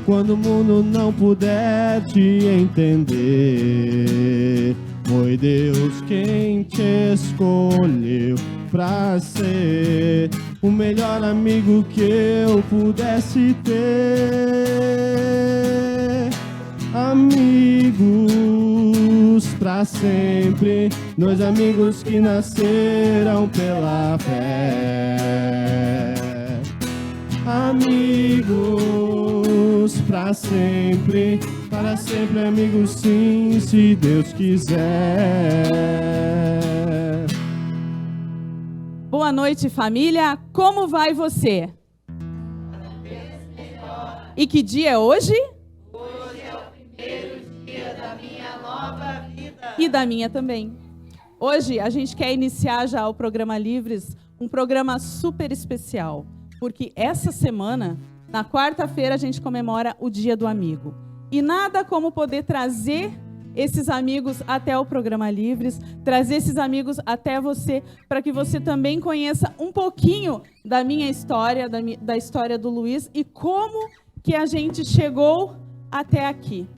quando o mundo não puder te entender. Foi Deus quem te escolheu pra ser o melhor amigo que eu pudesse ter. Amigos pra sempre, dois amigos que nasceram pela fé. Amigos pra sempre, para sempre amigos sim, se Deus quiser. Boa noite, família. Como vai você? E que dia é hoje? Hoje é o primeiro dia da minha nova vida. E da minha também. Hoje a gente quer iniciar já o programa Livres, um programa super especial, porque essa semana, na quarta-feira, a gente comemora o Dia do Amigo. E nada como poder trazer esses amigos até o programa Livres, trazer esses amigos até você, para que você também conheça um pouquinho da minha história, da história do Luiz e como que a gente chegou até aqui,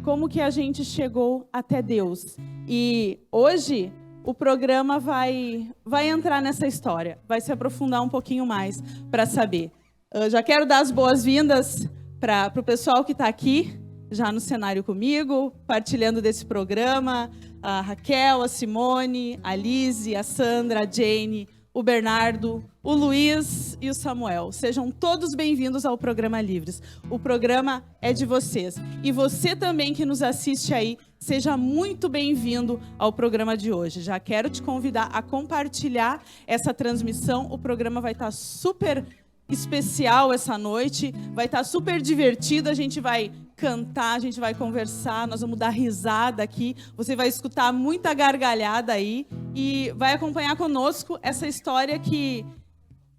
como que a gente chegou até Deus. E hoje o programa vai entrar nessa história, vai se aprofundar um pouquinho mais para saber. Eu já quero dar as boas-vindas para o pessoal que está aqui, já no cenário comigo, partilhando desse programa, a Raquel, a Simone, a Lise, a Sandra, a Jane, o Bernardo, o Luiz e o Samuel. Sejam todos bem-vindos ao programa Livres. O programa é de vocês. E você também que nos assiste aí, seja muito bem-vindo ao programa de hoje. Já quero te convidar a compartilhar essa transmissão. O programa vai estar super especial essa noite, vai estar super divertido, a gente vai cantar, a gente vai conversar, nós vamos dar risada aqui, você vai escutar muita gargalhada aí e vai acompanhar conosco essa história que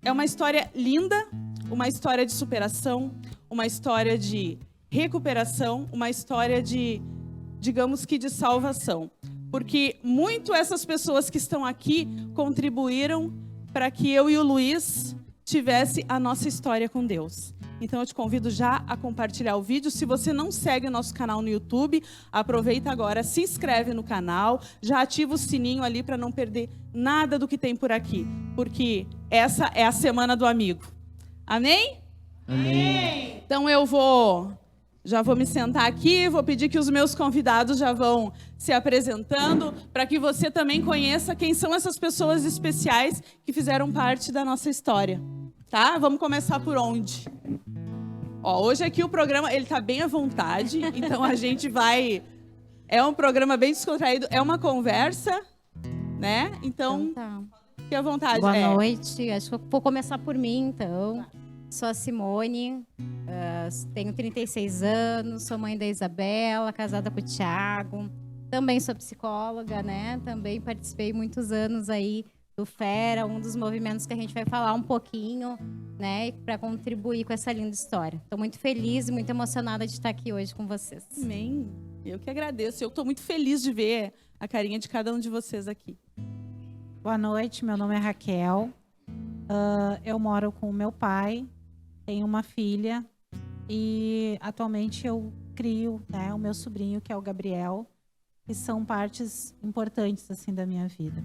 é uma história linda, uma história de superação, uma história de recuperação, uma história de, digamos que de salvação. Porque muito essas pessoas que estão aqui contribuíram para que eu e o Luiz tivesse a nossa história com Deus. Então eu te convido já a compartilhar o vídeo. Se você não segue o nosso canal no YouTube, aproveita agora, se inscreve no canal, já ativa o sininho ali para não perder nada do que tem por aqui, porque essa é a Semana do Amigo. Amém? Amém. Então já vou me sentar aqui, vou pedir que os meus convidados já vão se apresentando, para que você também conheça quem são essas pessoas especiais que fizeram parte da nossa história. Tá? Vamos começar por onde? Ó, hoje aqui o programa, ele tá bem à vontade, então a gente vai... É um programa bem descontraído, é uma conversa, né? Então tá. Fique à vontade. Boa noite, acho que eu vou começar por mim, então. Sou a Simone, tenho 36 anos, sou mãe da Isabela, casada com o Thiago. Também sou psicóloga, né? Também participei muitos anos aí do FERA, um dos movimentos que a gente vai falar um pouquinho, né, para contribuir com essa linda história. Estou muito feliz e muito emocionada de estar aqui hoje com vocês. Amém. Eu que agradeço. Eu estou muito feliz de ver a carinha de cada um de vocês aqui. Boa noite, meu nome é Raquel. Eu moro com o meu pai, tenho uma filha e atualmente eu crio, né, o meu sobrinho, que é o Gabriel, que são partes importantes assim da minha vida.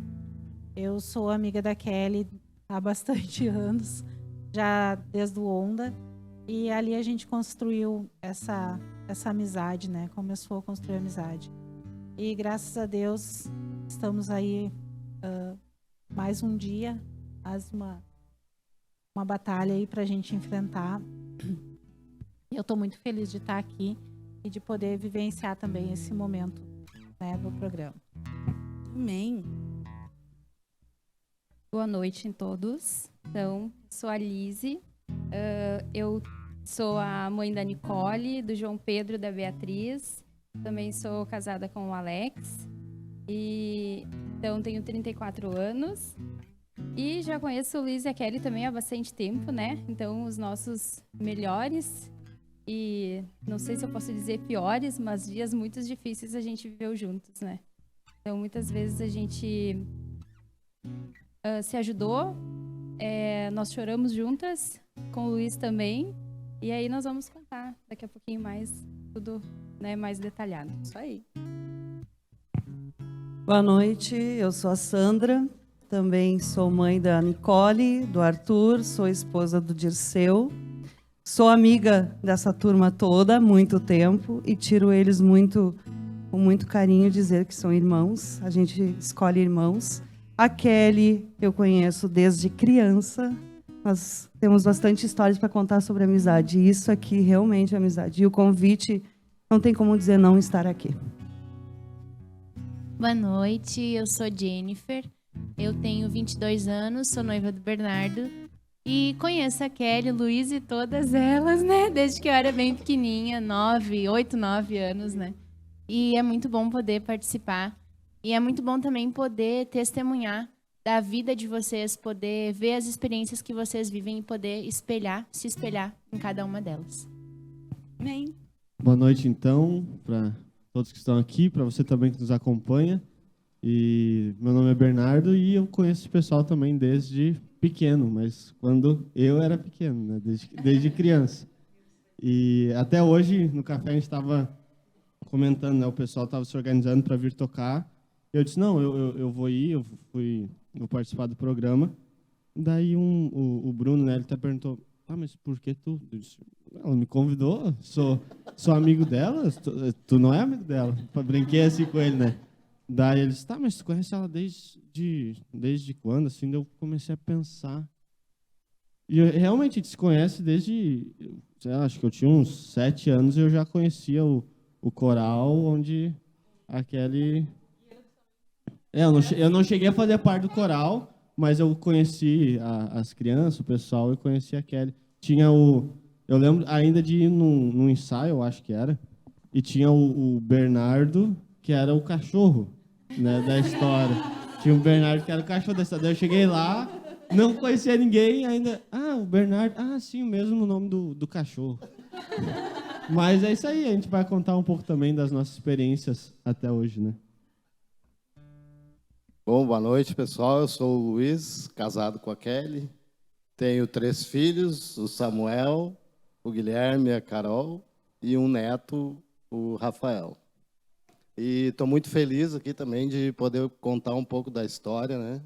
Eu sou amiga da Kelly há bastante anos, já desde o Onda, e ali a gente construiu essa amizade, né? Começou a construir amizade. E graças a Deus estamos aí mais um dia, mais uma batalha aí para a gente enfrentar. Eu estou muito feliz de estar aqui e de poder vivenciar também esse momento, né, do programa. Amém. Boa noite a todos. Então, sou a Lise. Eu sou a mãe da Nicole, do João Pedro e da Beatriz. Também sou casada com o Alex. Então, tenho 34 anos. E já conheço o Luiz e a Kelly também há bastante tempo, né? Então, os nossos melhores e não sei se eu posso dizer piores, mas dias muito difíceis a gente viveu juntos, né? Então, muitas vezes a gente se ajudou, nós choramos juntas, com o Luiz também, E aí nós vamos contar daqui a pouquinho mais, tudo, né, mais detalhado. Isso aí. Boa noite, eu sou a Sandra, também sou mãe da Nicole, do Arthur, sou esposa do Dirceu. Sou amiga dessa turma toda há muito tempo e tiro eles com muito carinho dizer que são irmãos. A gente escolhe irmãos. A Kelly eu conheço desde criança. Nós temos bastante histórias para contar sobre amizade. E isso aqui realmente é amizade. E o convite, não tem como dizer não estar aqui. Boa noite, eu sou Jennifer. Eu tenho 22 anos, sou noiva do Bernardo. E conheço a Kelly, o Luiz e todas elas, né? Desde que eu era bem pequenininha, 8, 9 anos, né? E é muito bom poder participar. E é muito bom também poder testemunhar da vida de vocês, poder ver as experiências que vocês vivem e poder se espelhar em cada uma delas. Amém. Boa noite, então, para todos que estão aqui, para você também que nos acompanha. E meu nome é Bernardo e eu conheço esse pessoal também desde pequeno, mas quando eu era pequeno, né? Desde criança. E até hoje, no café, a gente estava comentando, né? O pessoal estava se organizando para vir tocar. Eu disse, não, eu vou ir, vou participar do programa. Daí o Bruno, né, ele até perguntou, mas por que tu? Eu disse, ela me convidou, sou amigo dela, tu não é amigo dela. Brinquei assim com ele, né? Daí ele disse, mas tu conhece ela desde quando? Assim, daí eu comecei a pensar. E realmente a gente se conhece desde, acho que eu tinha uns 7 anos e eu já conhecia o coral onde a Kelly... Eu não cheguei a fazer parte do coral, mas eu conheci as crianças, o pessoal, e conheci a Kelly. Eu lembro ainda de ir num ensaio, eu acho que era, e tinha o Bernardo, que era o cachorro, né, da história. Tinha o Bernardo, que era o cachorro da história. Daí eu cheguei lá, não conhecia ninguém, ainda... o Bernardo... sim, o mesmo nome do cachorro. Mas é isso aí, a gente vai contar um pouco também das nossas experiências até hoje, né? Bom, boa noite, pessoal. Eu sou o Luiz, casado com a Kelly. Tenho 3 filhos, o Samuel, o Guilherme, a Carol e um neto, o Rafael. E estou muito feliz aqui também de poder contar um pouco da história, né?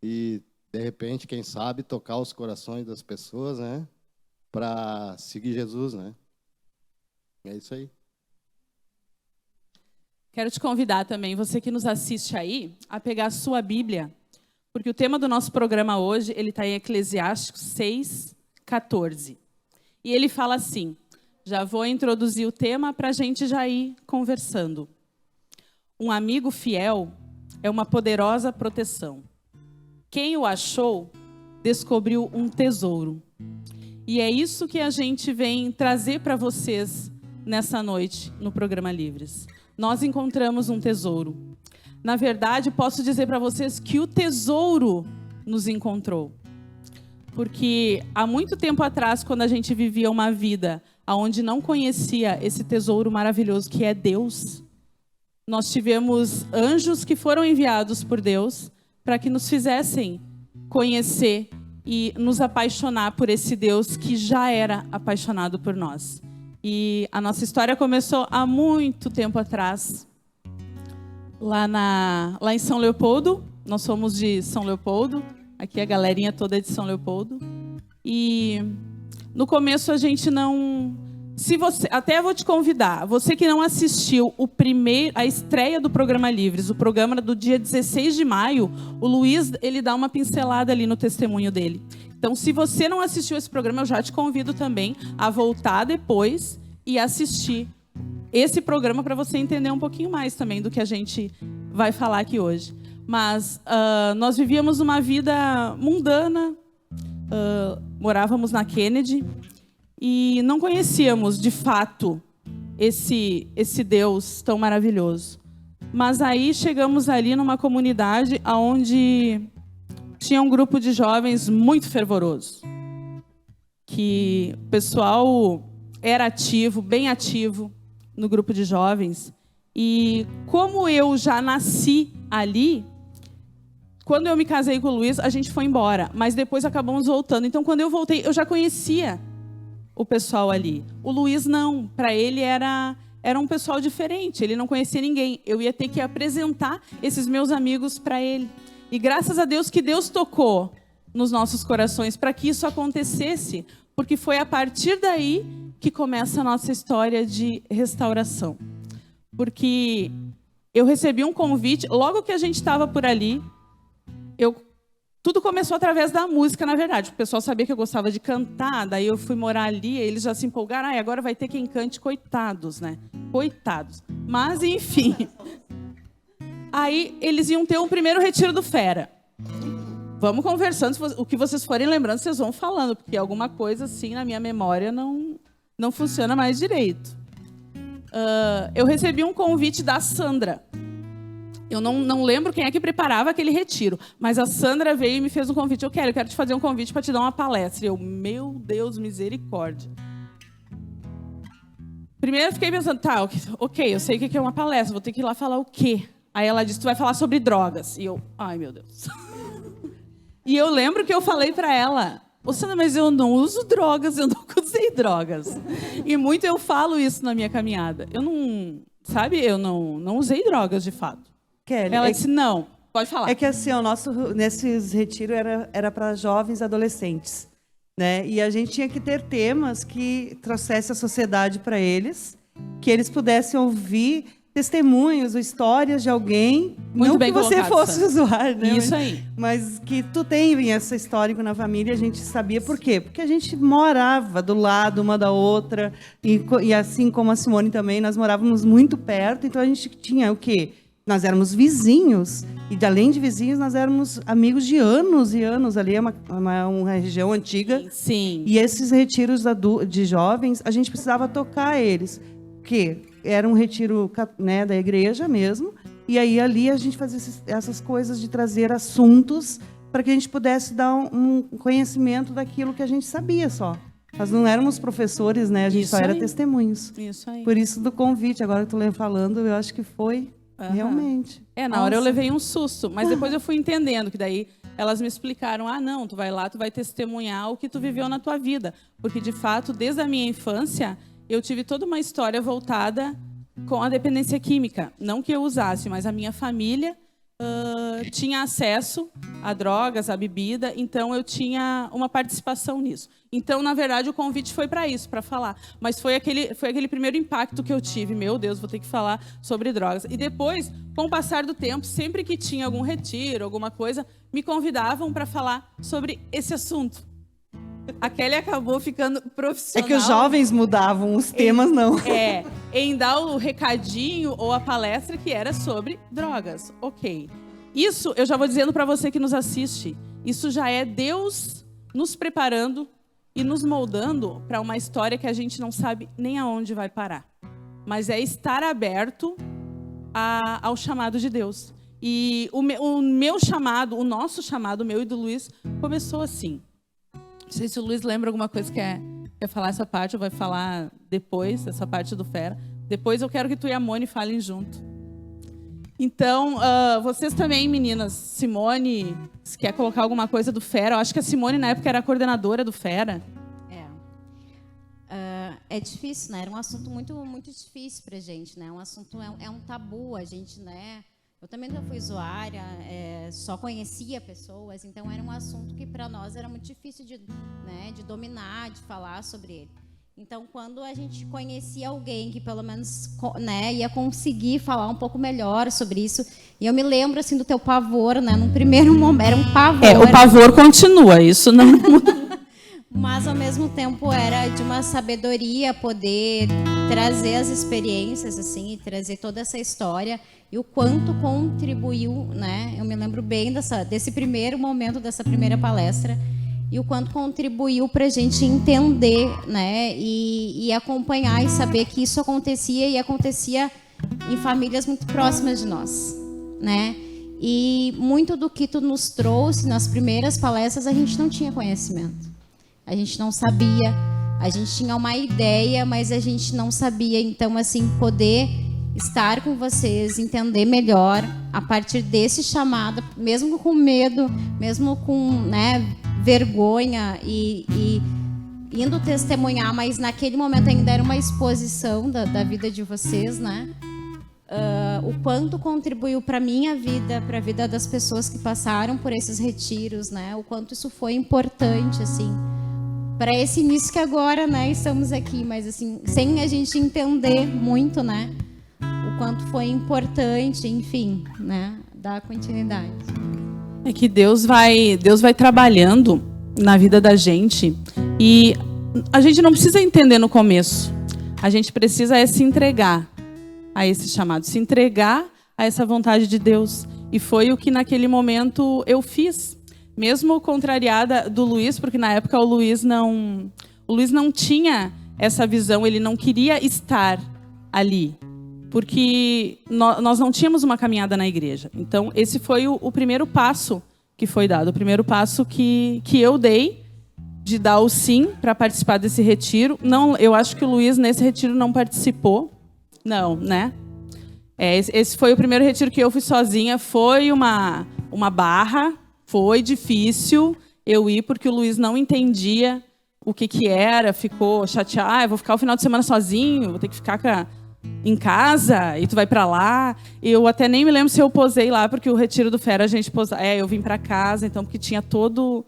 E, de repente, quem sabe, tocar os corações das pessoas, né? Para seguir Jesus, né? É isso aí. Quero te convidar também, você que nos assiste aí, a pegar a sua Bíblia, porque o tema do nosso programa hoje, ele está em Eclesiásticos 6:14. E ele fala assim, já vou introduzir o tema para a gente já ir conversando. Um amigo fiel é uma poderosa proteção. Quem o achou, descobriu um tesouro. E é isso que a gente vem trazer para vocês nessa noite, no programa Livres. Nós encontramos um tesouro. Na verdade, posso dizer para vocês que o tesouro nos encontrou. Porque há muito tempo atrás, quando a gente vivia uma vida onde não conhecia esse tesouro maravilhoso que é Deus, nós tivemos anjos que foram enviados por Deus para que nos fizessem conhecer e nos apaixonar por esse Deus que já era apaixonado por nós. E a nossa história começou há muito tempo atrás, lá em São Leopoldo. Nós somos de São Leopoldo, aqui a galerinha toda é de São Leopoldo. E no começo a gente não... Até vou te convidar, você que não assistiu a estreia do programa Livres, o programa do dia 16 de maio, o Luiz, ele dá uma pincelada ali no testemunho dele. Então, se você não assistiu esse programa, eu já te convido também a voltar depois e assistir esse programa para você entender um pouquinho mais também do que a gente vai falar aqui hoje. Mas nós vivíamos uma vida mundana, morávamos na Kennedy e não conhecíamos, de fato, esse Deus tão maravilhoso. Mas aí chegamos ali numa comunidade onde tinha um grupo de jovens muito fervoroso, que o pessoal era ativo, bem ativo no grupo de jovens. E como eu já nasci ali, quando eu me casei com o Luiz, a gente foi embora, mas depois acabamos voltando. Então, quando eu voltei, eu já conhecia o pessoal ali. O Luiz não, para ele era um pessoal diferente, ele não conhecia ninguém. Eu ia ter que apresentar esses meus amigos para ele. E graças a Deus que Deus tocou nos nossos corações para que isso acontecesse, porque foi a partir daí que começa a nossa história de restauração. Porque eu recebi um convite, logo que a gente estava por ali, tudo começou através da música, na verdade. O pessoal sabia que eu gostava de cantar, daí eu fui morar ali, eles já se empolgaram, agora vai ter quem cante, coitados, né? Coitados. Mas, enfim. Aí eles iam ter um primeiro retiro do Fera. Vamos conversando, o que vocês forem lembrando, vocês vão falando, porque alguma coisa assim na minha memória não funciona mais direito. Eu recebi um convite da Sandra. Eu não lembro quem é que preparava aquele retiro, mas a Sandra veio e me fez um convite. Eu quero te fazer um convite para te dar uma palestra. Eu, meu Deus, misericórdia. Primeiro eu fiquei pensando, tá, ok, eu sei o que é uma palestra, vou ter que ir lá falar o quê? Aí ela disse, tu vai falar sobre drogas. E eu, ai meu Deus. E eu lembro que eu falei para ela, Sandra, mas eu não uso drogas, eu nunca usei drogas. E muito eu falo isso na minha caminhada. Eu não usei drogas de fato. Kelly, ela disse, não, pode falar. É que assim, nesses retiros era para jovens e adolescentes, né? E a gente tinha que ter temas que trouxessem a sociedade para eles, que eles pudessem ouvir testemunhos ou histórias de alguém, muito não bem que você fosse usuário, né? Isso aí. Mas que tu tem essa história na família, a gente sabia por quê? Porque a gente morava do lado uma da outra, e assim como a Simone também, nós morávamos muito perto, então a gente tinha o quê? Nós éramos vizinhos, e além de vizinhos, nós éramos amigos de anos e anos. Ali é uma região antiga. Sim. E esses retiros de jovens, a gente precisava tocar eles. Porque era um retiro, né, da igreja mesmo. E aí ali a gente fazia essas coisas de trazer assuntos para que a gente pudesse dar um conhecimento daquilo que a gente sabia só. Nós não éramos professores, né? A gente Isso só era aí. testemunhos. Isso aí. Por isso do convite. Agora que tu falando, eu acho que foi... Realmente. Na hora eu levei um susto, mas depois eu fui entendendo que daí elas me explicaram, não, tu vai lá, tu vai testemunhar o que tu viveu na tua vida. Porque, de fato, desde a minha infância, eu tive toda uma história voltada com a dependência química. Não que eu usasse, mas a minha família tinha acesso a drogas, a bebida, então eu tinha uma participação nisso. Então, na verdade, o convite foi para isso, para falar. Mas foi aquele primeiro impacto que eu tive. Meu Deus, vou ter que falar sobre drogas. E depois, com o passar do tempo, sempre que tinha algum retiro, alguma coisa, me convidavam para falar sobre esse assunto. A Kelly acabou ficando profissional. É que os jovens mudavam, os temas não. Em dar o recadinho ou a palestra que era sobre drogas. Ok. Isso, eu já vou dizendo para você que nos assiste, isso já é Deus nos preparando e nos moldando para uma história que a gente não sabe nem aonde vai parar. Mas é estar aberto ao chamado de Deus. E o meu chamado, o nosso chamado, o meu e do Luiz, começou assim. Não sei se o Luiz lembra alguma coisa que quer falar essa parte, ou vai falar depois, essa parte do Fera. Depois eu quero que tu e a Moni falem junto. Então, vocês também, meninas, Simone, se quer colocar alguma coisa do Fera, eu acho que a Simone, na época, era a coordenadora do Fera. É difícil, né? Era um assunto muito, muito difícil pra gente, né? Um assunto, é um tabu, a gente, né? Eu também não fui usuária, só conhecia pessoas, então era um assunto que para nós era muito difícil de dominar, de falar sobre ele. Então, quando a gente conhecia alguém que pelo menos, né, ia conseguir falar um pouco melhor sobre isso, e eu me lembro assim do teu pavor, né? Num primeiro momento era um pavor. O pavor continua, isso não muda. Mas ao mesmo tempo era de uma sabedoria poder trazer as experiências assim e trazer toda essa história e o quanto contribuiu, né? Eu me lembro bem desse primeiro momento dessa primeira palestra e o quanto contribuiu para a gente entender, né? E acompanhar e saber que isso acontecia e acontecia em famílias muito próximas de nós, né? E muito do que tu nos trouxe nas primeiras palestras a gente não tinha conhecimento. A gente não sabia, a gente tinha uma ideia, mas a gente não sabia. Então, assim, poder estar com vocês, entender melhor a partir desse chamado, mesmo com medo, mesmo com, né, vergonha e indo testemunhar, mas naquele momento ainda era uma exposição da vida de vocês, né? O quanto contribuiu para minha vida, para a vida das pessoas que passaram por esses retiros, né? O quanto isso foi importante, assim, para esse início que agora, né, estamos aqui, mas assim, sem a gente entender muito, né, o quanto foi importante, enfim, né, dar continuidade. É que Deus vai trabalhando na vida da gente e a gente não precisa entender no começo. A gente precisa se entregar a esse chamado, se entregar a essa vontade de Deus. E foi o que naquele momento eu fiz. Mesmo contrariada do Luiz, porque na época o Luiz não tinha essa visão, ele não queria estar ali, porque nós não tínhamos uma caminhada na igreja. Então, esse foi o primeiro passo que foi dado, o primeiro passo que eu dei, de dar o sim para participar desse retiro. Não, eu acho que o Luiz, nesse retiro, não participou. Não, né? Esse foi o primeiro retiro que eu fui sozinha, foi uma barra. Foi difícil eu ir, porque o Luiz não entendia o que era, ficou chateado. Eu vou ficar o final de semana sozinho, vou ter que ficar em casa, e tu vai para lá. Eu até nem me lembro se eu posei lá, porque o retiro do Fera a gente posava. Eu vim para casa, então, porque tinha todo...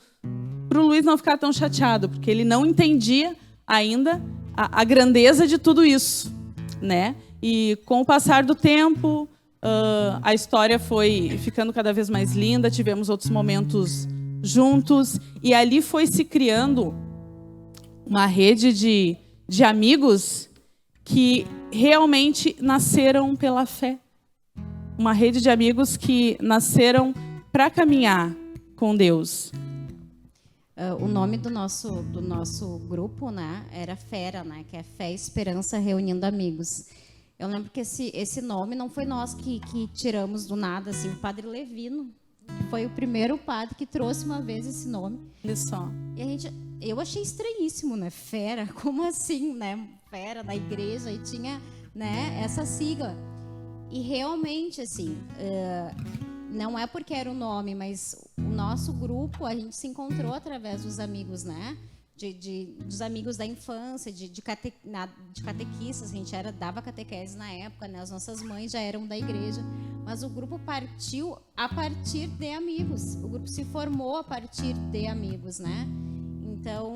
Para o Luiz não ficar tão chateado, porque ele não entendia ainda a grandeza de tudo isso, né? E com o passar do tempo... a história foi ficando cada vez mais linda, tivemos outros momentos juntos, e ali foi se criando uma rede de amigos que realmente nasceram pela fé. Uma rede de amigos que nasceram para caminhar com Deus. O nome do nosso grupo, né, era Fera, né, que é Fé e Esperança Reunindo Amigos. Eu lembro que esse nome não foi nós que tiramos do nada, assim. O padre Levino, que foi o primeiro padre que trouxe uma vez esse nome. Olha só. E eu achei estranhíssimo, né? Fera, como assim, né? Fera na igreja, e tinha, né, essa sigla. E realmente, assim, não é porque era o nome, mas o nosso grupo, a gente se encontrou através dos amigos, né? Dos amigos da infância, de catequistas. A gente dava catequese na época, né? As nossas mães já eram da igreja, mas o grupo partiu a partir de amigos. O grupo se formou a partir de amigos, né? Então,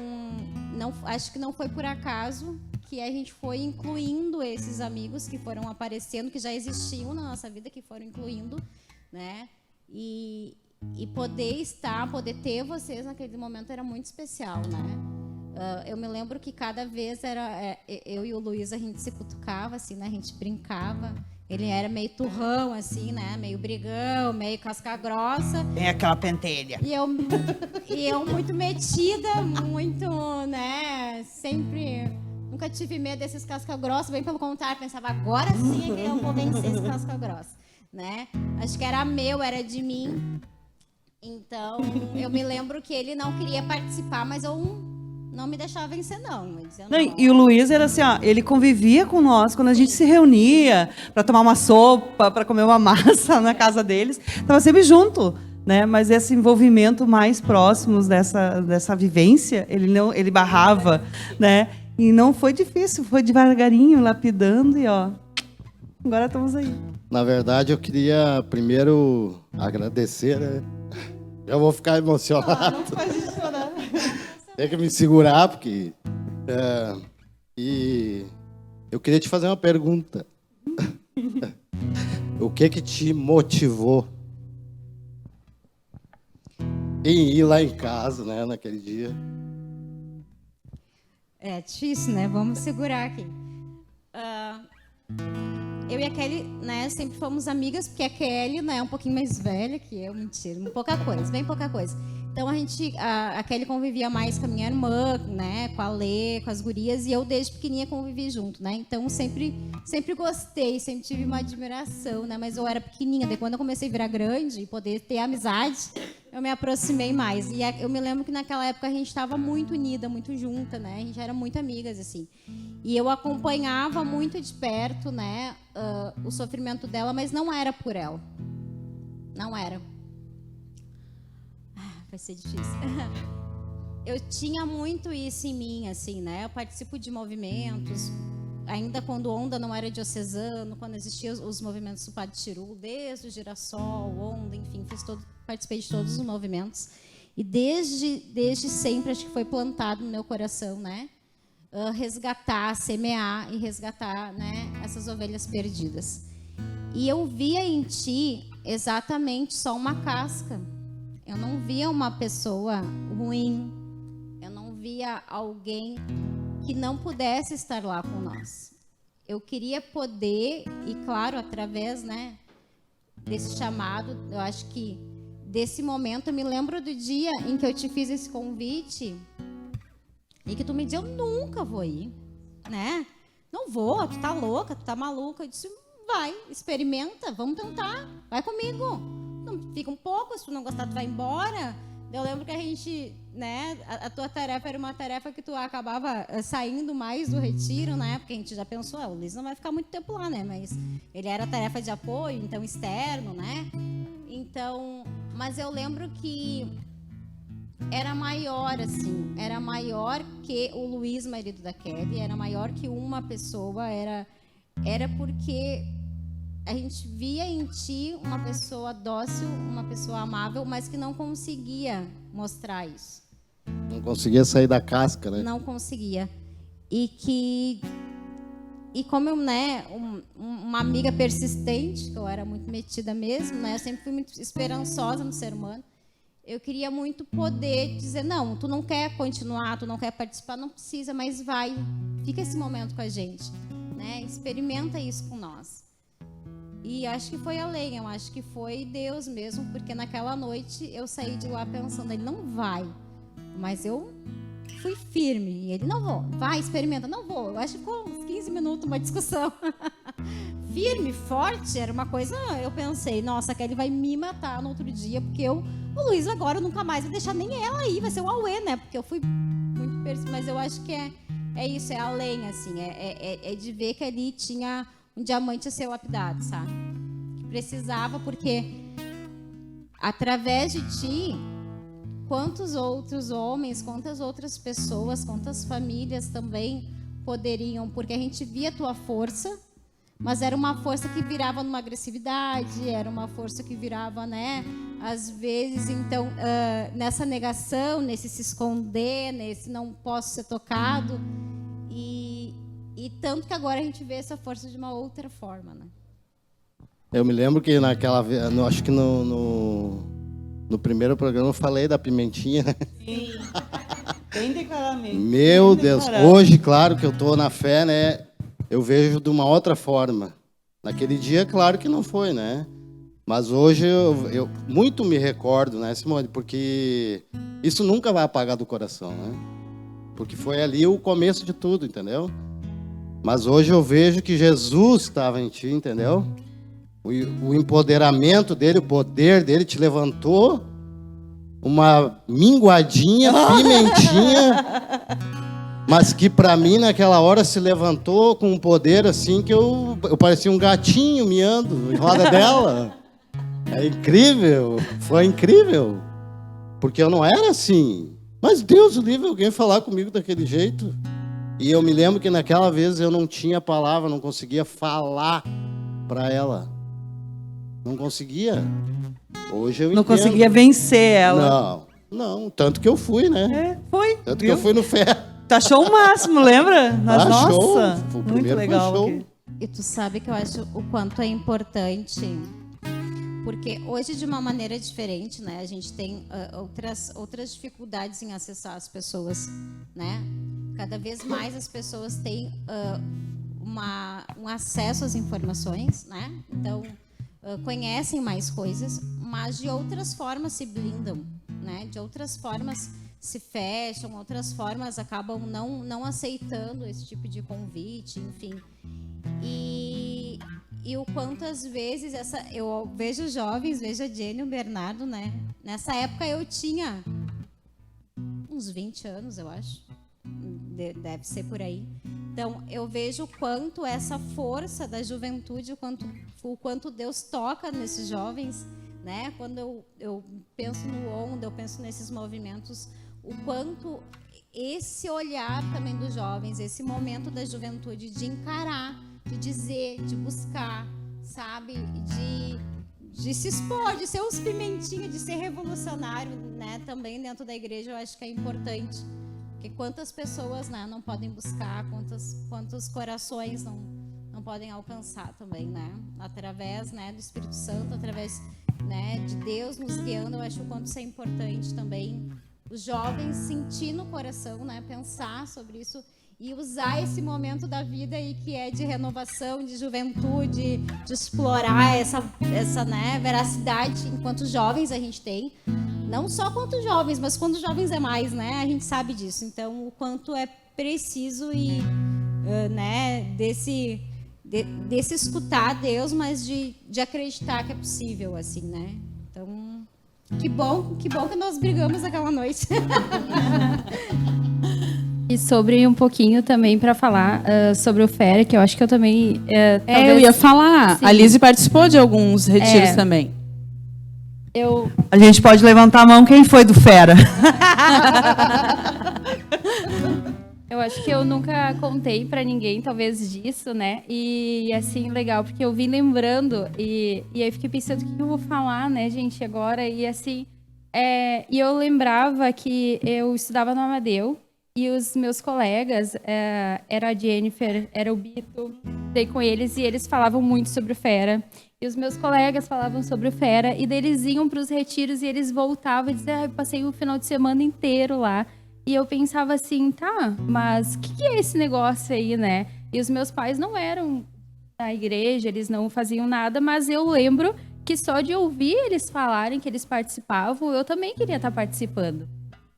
acho que não foi por acaso que a gente foi incluindo esses amigos que foram aparecendo, que já existiam na nossa vida, que foram incluindo, né? E poder ter vocês naquele momento era muito especial, né? Eu me lembro que cada vez eu e o Luiz, a gente se cutucava, assim, né? A gente brincava. Ele era meio turrão, assim, né? Meio brigão, meio casca grossa. Tem aquela pentelha. E eu muito metida, muito, né? Sempre... Nunca tive medo desses casca grossa. Bem pelo contrário, pensava, agora sim é que eu vou vencer esse casca grossa, né? Acho que era meu, era de mim. Então, eu me lembro que ele não queria participar, mas eu não me deixava vencer, não. E o Luiz era assim, ó, ele convivia com nós quando a gente se reunia para tomar uma sopa, para comer uma massa na casa deles. Estava sempre junto, né? Mas esse envolvimento mais próximos dessa vivência, ele barrava, né? E não foi difícil, foi devagarinho, lapidando e ó, agora estamos aí. Na verdade, eu queria primeiro agradecer, né? Eu vou ficar emocionado. Não faz isso, né? Tem que me segurar, porque... e eu queria te fazer uma pergunta. O que te motivou em ir lá em casa, né, naquele dia? É difícil, né? Vamos segurar aqui. Eu e a Kelly, né, sempre fomos amigas, porque a Kelly, né, é um pouquinho mais velha que eu, mentira, pouca coisa, bem pouca coisa. Então a Kelly convivia mais com a minha irmã, né, com a Lê, com as gurias, e eu desde pequenininha convivi junto, né? Então sempre gostei, sempre tive uma admiração, né? Mas eu era pequenininha, daí quando eu comecei a virar grande e poder ter amizade, eu me aproximei mais. E eu me lembro que naquela época a gente estava muito unida, muito junta, né? A gente era muito amigas, assim. E eu acompanhava muito de perto, né, o sofrimento dela, mas não era por ela. Não era. Vai ser difícil. eu tinha muito isso em mim, assim, né? Eu participo de movimentos, ainda quando Onda não era diocesano, quando existiam os movimentos do Padre Chiru, desde o Girassol, Onda, enfim, participei de todos os movimentos. E desde sempre, acho que foi plantado no meu coração, né? Resgatar, semear e resgatar, né, essas ovelhas perdidas. E eu via em ti exatamente só uma casca. Eu não via uma pessoa ruim. Eu não via alguém que não pudesse estar lá com nós. Eu queria poder, e claro, através, né, desse chamado, eu acho que desse momento, eu me lembro do dia em que eu te fiz esse convite e que tu me disse, eu nunca vou ir, né? Não vou, tu tá louca, tu tá maluca. Eu disse, vai, experimenta, vamos tentar, vai comigo. Não, fica um pouco, se tu não gostar, tu vai embora. Eu lembro que a gente, né, a tua tarefa era uma tarefa que tu acabava saindo mais do retiro, né? Porque a gente já pensou, o Luiz não vai ficar muito tempo lá, né? Mas ele era tarefa de apoio, então externo, né? Então, mas eu lembro que era maior, assim, era maior que o Luiz, marido da Kelly, era maior que uma pessoa, era porque a gente via em ti uma pessoa dócil, uma pessoa amável, mas que não conseguia mostrar isso. Não conseguia sair da casca, né? Não conseguia. E como eu, né, uma amiga persistente, que eu era muito metida mesmo, né, eu sempre fui muito esperançosa no ser humano, eu queria muito poder dizer, não, tu não quer continuar, tu não quer participar, não precisa, mas vai, fica esse momento com a gente, né, experimenta isso com nós. E acho que foi além, eu acho que foi Deus mesmo, porque naquela noite eu saí de lá pensando, ele não vai, mas eu fui firme, e ele, não vou, vai, experimenta, não vou. Eu acho que ficou uns 15 minutos uma discussão. Firme, forte, era uma coisa, eu pensei, nossa, a Kelly vai me matar no outro dia, porque o Luiz agora nunca mais vai deixar nem ela aí, vai ser o Aue, né? Porque eu fui muito mas eu acho que é isso, é além, assim, é de ver que ali tinha um diamante a ser lapidado, sabe? Que precisava, porque através de ti, quantos outros homens, quantas outras pessoas, quantas famílias também poderiam, porque a gente via a tua força, mas era uma força que virava numa agressividade, era uma força que virava, né, às vezes, então, nessa negação, nesse se esconder, nesse não posso ser tocado, e tanto que agora a gente vê essa força de uma outra forma, né? Eu me lembro que naquela vez, acho que no primeiro programa eu falei da pimentinha, né? Sim, bem declaradamente. Meu bem Deus, declarado. hoje, claro que eu estou na fé, né? Eu vejo de uma outra forma. Naquele dia, claro que não foi, né? Mas hoje eu muito me recordo, né, Simone? Porque isso nunca vai apagar do coração, né? Porque foi ali o começo de tudo, entendeu? Mas hoje eu vejo que Jesus estava em ti, entendeu? O empoderamento dele, o poder dele te levantou uma minguadinha, pimentinha, mas que para mim naquela hora se levantou com um poder assim que eu parecia um gatinho miando em roda dela. É incrível, foi incrível, porque eu não era assim. Mas Deus o livre alguém falar comigo daquele jeito. E eu me lembro que naquela vez eu não tinha palavra, não conseguia falar para ela. Não conseguia. Hoje eu entendo. Não conseguia vencer ela. Não, tanto que eu fui, né? Foi. Tanto viu? que eu fui no ferro. Tu achou o máximo, lembra? Nossa, show. O muito primeiro legal. foi show. Aqui. E tu sabe que eu acho o quanto é importante, porque hoje, de uma maneira diferente, né, a gente tem outras dificuldades em acessar as pessoas, né? Cada vez mais as pessoas têm um acesso às informações, né? Então, conhecem mais coisas, mas de outras formas se blindam, né? De outras formas se fecham, outras formas acabam não aceitando esse tipo de convite, enfim. E o quantas vezes eu vejo jovens, vejo a Jenny e o Bernardo, né? Nessa época eu tinha uns 20 anos, eu acho. Deve ser por aí. Então, eu vejo o quanto essa força da juventude, o quanto Deus toca nesses jovens, né? Quando eu penso no Onda, eu penso nesses movimentos, o quanto esse olhar também dos jovens, esse momento da juventude de encarar, de dizer, de buscar, sabe? De se expor, de ser os pimentinhos, de ser revolucionário, né? Também dentro da igreja eu acho que é importante. Porque quantas pessoas, né, não podem buscar, quantos corações não podem alcançar também, né? Através, né, do Espírito Santo, através, né, de Deus nos guiando, eu acho o quanto isso é importante também. Os jovens sentir no coração, né, pensar sobre isso e usar esse momento da vida aí que é de renovação, de juventude, de explorar essa né, veracidade enquanto jovens a gente tem. Não só quanto jovens, mas quando jovens é mais, né? A gente sabe disso. Então, o quanto é preciso e, né, desse escutar a Deus, mas de acreditar que é possível, assim, né? Então, que bom que nós brigamos aquela noite. E sobre um pouquinho também para falar sobre o FERA, que eu acho que eu também... talvez... eu ia falar. Sim. A Lizzy participou de alguns retiros também. A gente pode levantar a mão quem foi do Fera. Eu acho que eu nunca contei para ninguém, talvez, disso, né? E, assim, legal, porque eu vim lembrando e aí fiquei pensando o que eu vou falar, né, gente, agora. E, assim, e eu lembrava que eu estudava no Amadeu e os meus colegas, era a Jennifer, era o Bito, estudei com eles e eles falavam muito sobre o Fera. E os meus colegas falavam sobre o Fera, e daí eles iam para os retiros e eles voltavam e diziam, eu passei o final de semana inteiro lá. E eu pensava assim, tá, mas o que é esse negócio aí, né? E os meus pais não eram da igreja, eles não faziam nada, mas eu lembro que só de ouvir eles falarem que eles participavam, eu também queria estar participando.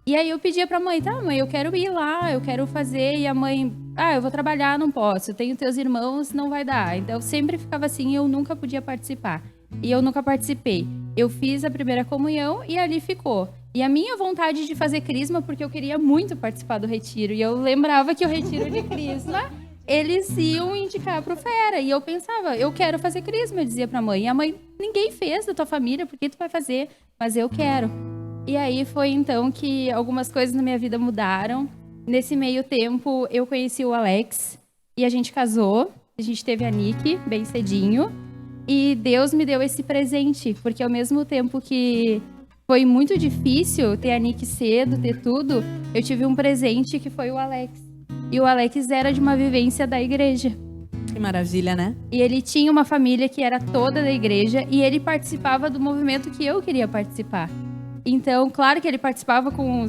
E aí eu pedia pra mãe, tá, mãe, eu quero ir lá, eu quero fazer. E a mãe, eu vou trabalhar, não posso. Eu tenho teus irmãos, não vai dar. Então eu sempre ficava assim, eu nunca podia participar. E eu nunca participei. Eu fiz a primeira comunhão e ali ficou. E a minha vontade de fazer crisma, porque eu queria muito participar do retiro. E eu lembrava que o retiro de crisma, eles iam indicar pro Fera. E eu pensava, eu quero fazer crisma, eu dizia pra mãe. E a mãe, ninguém fez da tua família, por que tu vai fazer? Mas eu quero. E aí foi então que algumas coisas na minha vida mudaram. Nesse meio tempo, eu conheci o Alex e a gente casou. A gente teve a Nick bem cedinho. E Deus me deu esse presente, porque ao mesmo tempo que foi muito difícil ter a Nick cedo, ter tudo, eu tive um presente que foi o Alex. E o Alex era de uma vivência da igreja. Que maravilha, né? E ele tinha uma família que era toda da igreja e ele participava do movimento que eu queria participar. Então, claro que ele participava com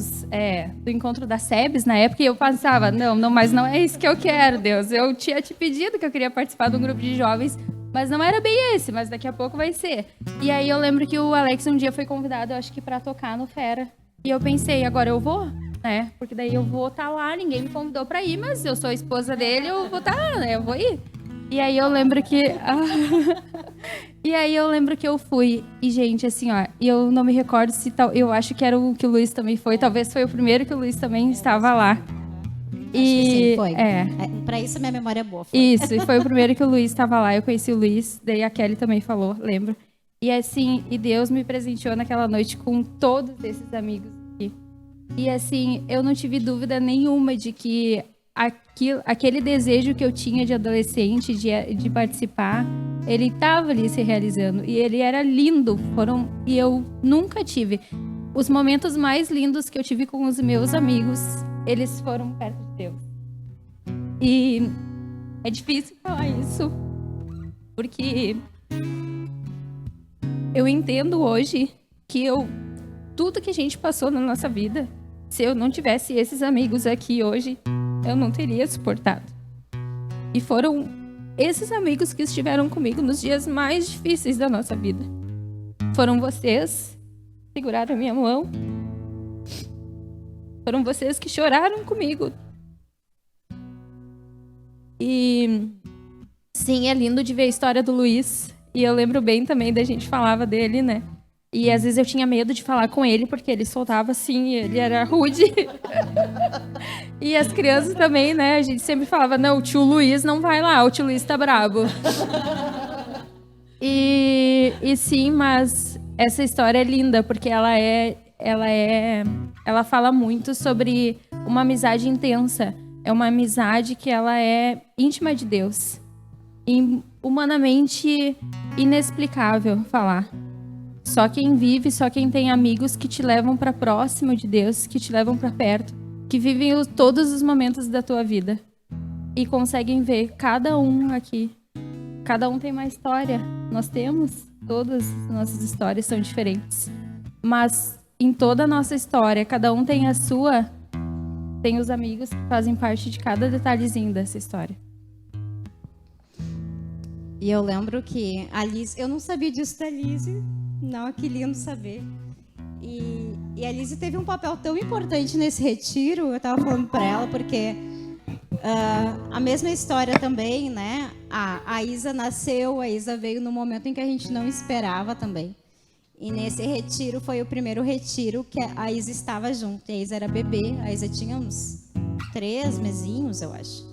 do encontro da SEBS na época, e eu pensava, não, mas não é isso que eu quero, Deus. Eu tinha te pedido que eu queria participar de um grupo de jovens, mas não era bem esse, mas daqui a pouco vai ser. E aí eu lembro que o Alex um dia foi convidado, eu acho que para tocar no Fera. E eu pensei, agora eu vou, né? Porque daí eu vou estar lá, ninguém me convidou para ir, mas eu sou a esposa dele, eu vou estar lá, né? Eu vou ir. E aí eu lembro que... eu fui. E, gente, assim, ó, eu não me recordo se tal... Eu acho que era o que o Luiz também foi. Talvez foi o primeiro que o Luiz também estava lá. Acho que sim, foi. Pra isso, minha memória é boa. Foi. Isso, e foi o primeiro que o Luiz estava lá. Eu conheci o Luiz, daí a Kelly também falou, lembro. E assim, e Deus me presenteou naquela noite com todos esses amigos aqui. E assim, eu não tive dúvida nenhuma de que aquele desejo que eu tinha de adolescente, de participar, ele estava ali se realizando. E ele era lindo. E eu nunca tive. Os momentos mais lindos que eu tive com os meus amigos, eles foram perto de Deus. E é difícil falar isso, porque eu entendo hoje que tudo que a gente passou na nossa vida, se eu não tivesse esses amigos aqui hoje, eu não teria suportado. E foram esses amigos que estiveram comigo nos dias mais difíceis da nossa vida. Foram vocês que seguraram a minha mão. Foram vocês que choraram comigo. E sim, é lindo de ver a história do Luiz. E eu lembro bem também da gente falava dele, né? E às vezes eu tinha medo de falar com ele, porque ele soltava assim, ele era rude. E as crianças também, né? A gente sempre falava, não, o tio Luiz não vai lá, o tio Luiz tá brabo. E sim, mas essa história é linda, porque ela é ela fala muito sobre uma amizade intensa. É uma amizade que ela é íntima de Deus. E humanamente inexplicável falar. Só quem vive, só quem tem amigos que te levam para próximo de Deus, que te levam para perto, que vivem todos os momentos da tua vida e conseguem ver cada um aqui. Cada um tem uma história. Nós temos, todas as nossas histórias são diferentes. Mas em toda a nossa história, cada um tem a sua, tem os amigos que fazem parte de cada detalhezinho dessa história. E eu lembro que a Liz, eu não sabia disso da Liz, não, que lindo saber. E a Liz teve um papel tão importante nesse retiro, eu estava falando para ela, porque a mesma história também, né? A Isa nasceu, a Isa veio no momento em que a gente não esperava também. E nesse retiro foi o primeiro retiro que a Isa estava junto. E a Isa era bebê, a Isa tinha uns 3 mesinhos, eu acho.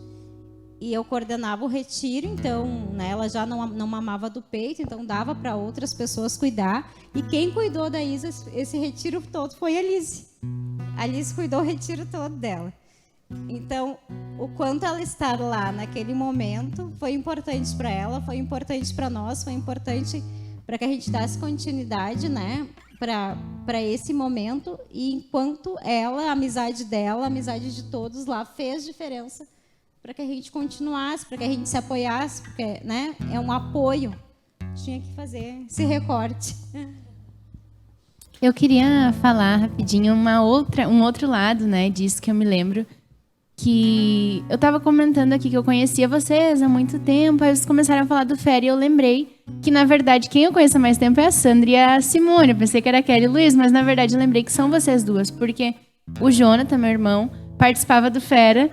E eu coordenava o retiro, então, né, ela já não mamava do peito, então dava para outras pessoas cuidar. E quem cuidou da Isa esse retiro todo foi a Liz. A Liz cuidou o retiro todo dela. Então, o quanto ela estar lá naquele momento foi importante para ela, foi importante para nós, foi importante para que a gente desse continuidade, né, para esse momento. E enquanto ela, a amizade dela, a amizade de todos lá fez diferença para que a gente continuasse, para que a gente se apoiasse, porque, né, é um apoio. Tinha que fazer esse recorte. Eu queria falar rapidinho um outro lado, né, disso que eu me lembro. Que eu estava comentando aqui que eu conhecia vocês há muito tempo, aí vocês começaram a falar do Fer e eu lembrei que, na verdade, quem eu conheço há mais tempo é a Sandra e a Simone. Eu pensei que era a Kelly e o Luiz, mas, na verdade, eu lembrei que são vocês duas, porque o Jonathan, meu irmão, participava do Fera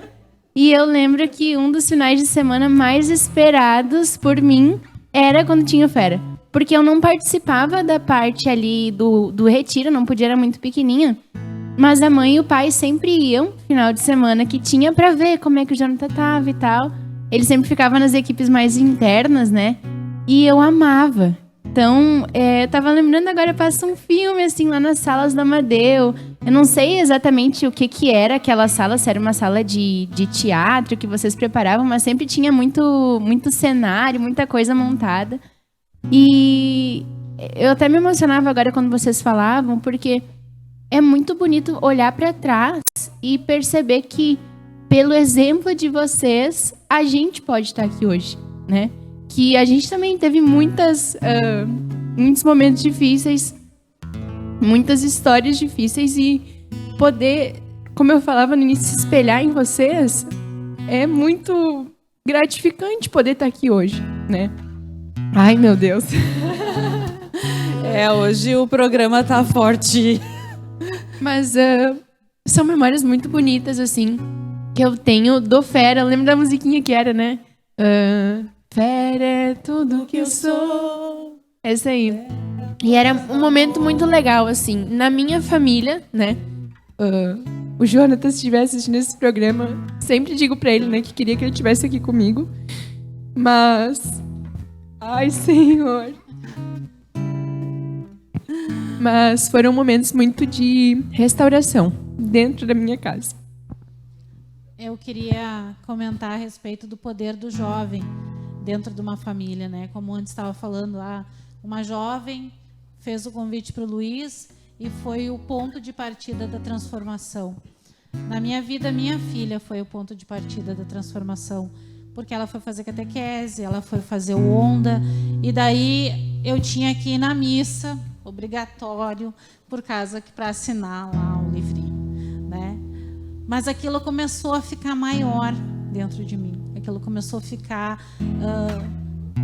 e eu lembro que um dos finais de semana mais esperados por mim era quando tinha o Fera. Porque eu não participava da parte ali do retiro, não podia, era muito pequenininha. Mas a mãe e o pai sempre iam, final de semana, que tinha pra ver como é que o Jonathan tava e tal. Ele sempre ficava nas equipes mais internas, né? E eu amava. Então, eu tava lembrando agora, passa um filme, assim, lá nas salas do Amadeu. Eu não sei exatamente o que era aquela sala, se era uma sala de teatro que vocês preparavam, mas sempre tinha muito cenário, muita coisa montada. E eu até me emocionava agora quando vocês falavam, porque é muito bonito olhar para trás e perceber que, pelo exemplo de vocês, a gente pode estar aqui hoje, né? Que a gente também teve muitos momentos difíceis, muitas histórias difíceis e poder, como eu falava no início, se espelhar em vocês é muito gratificante poder estar aqui hoje, né? Ai, meu Deus. Hoje o programa tá forte. Mas são memórias muito bonitas, assim, que eu tenho do Fera. Eu lembro da musiquinha que era, né? Fera é tudo que eu sou. Essa aí. E era um momento muito legal, assim. Na minha família, né? O Jonathan, se estiver assistindo esse programa, sempre digo pra ele, né, que queria que ele estivesse aqui comigo. Mas... Ai, Senhor... Mas foram momentos muito de restauração dentro da minha casa. Eu queria comentar a respeito do poder do jovem dentro de uma família, né? Como antes estava falando, uma jovem fez o convite para o Luiz e foi o ponto de partida da transformação. Na minha vida, minha filha foi o ponto de partida da transformação, porque ela foi fazer catequese, ela foi fazer o Onda, e daí eu tinha que ir na missa, obrigatório, por causa que para assinar lá o livrinho, né? Mas aquilo começou a ficar maior dentro de mim. Aquilo começou a ficar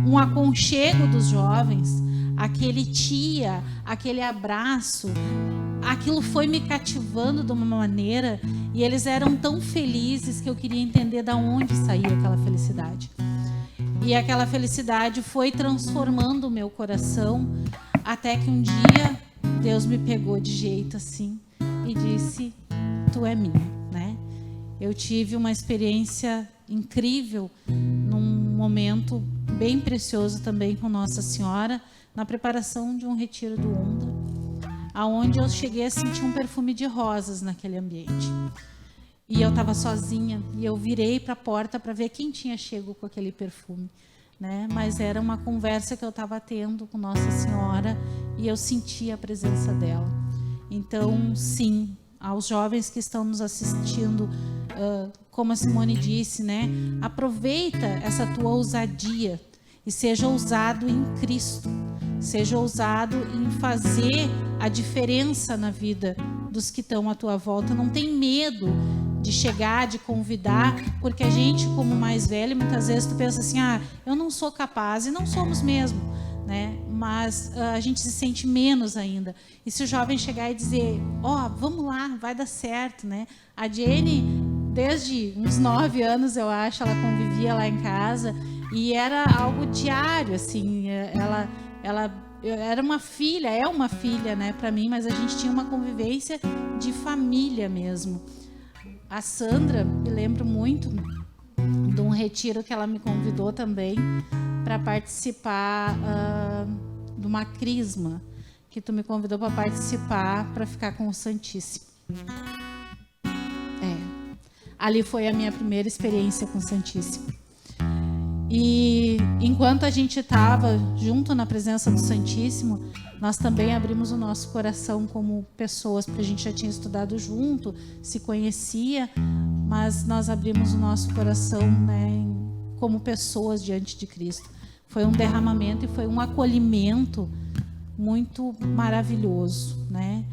um aconchego dos jovens, aquele tia, aquele abraço. Aquilo foi me cativando de uma maneira e eles eram tão felizes que eu queria entender de onde saía aquela felicidade. E aquela felicidade foi transformando o meu coração, até que um dia Deus me pegou de jeito assim e disse: tu é minha, né? Eu tive uma experiência incrível num momento bem precioso também com Nossa Senhora, na preparação de um retiro do Onda. aonde eu cheguei a sentir um perfume de rosas naquele ambiente. E eu estava sozinha, e eu virei para a porta para ver quem tinha chego com aquele perfume, né? Mas era uma conversa que eu estava tendo com Nossa Senhora, e eu senti a presença dela. Então, sim, aos jovens que estão nos assistindo, como a Simone disse, né? Aproveita essa tua ousadia e seja ousado em Cristo. Seja ousado em fazer a diferença na vida dos que estão à tua volta. Não tem medo de chegar, de convidar, porque a gente, como mais velho, muitas vezes tu pensa assim, eu não sou capaz, e não somos mesmo, né? Mas a gente se sente menos ainda. E se o jovem chegar e dizer, vamos lá, vai dar certo, né? A Jenny, desde uns 9 anos, eu acho, ela convivia lá em casa, e era algo diário, assim, ela era uma filha, é uma filha, né, para mim, mas a gente tinha uma convivência de família mesmo. A Sandra, me lembro muito de um retiro que ela me convidou também para participar de uma crisma, que tu me convidou para participar, para ficar com o Santíssimo. Ali foi a minha primeira experiência com o Santíssimo. E enquanto a gente estava junto na presença do Santíssimo, nós também abrimos o nosso coração como pessoas, porque a gente já tinha estudado junto, se conhecia, mas nós abrimos o nosso coração, né, como pessoas diante de Cristo. Foi um derramamento e foi um acolhimento muito maravilhoso, né?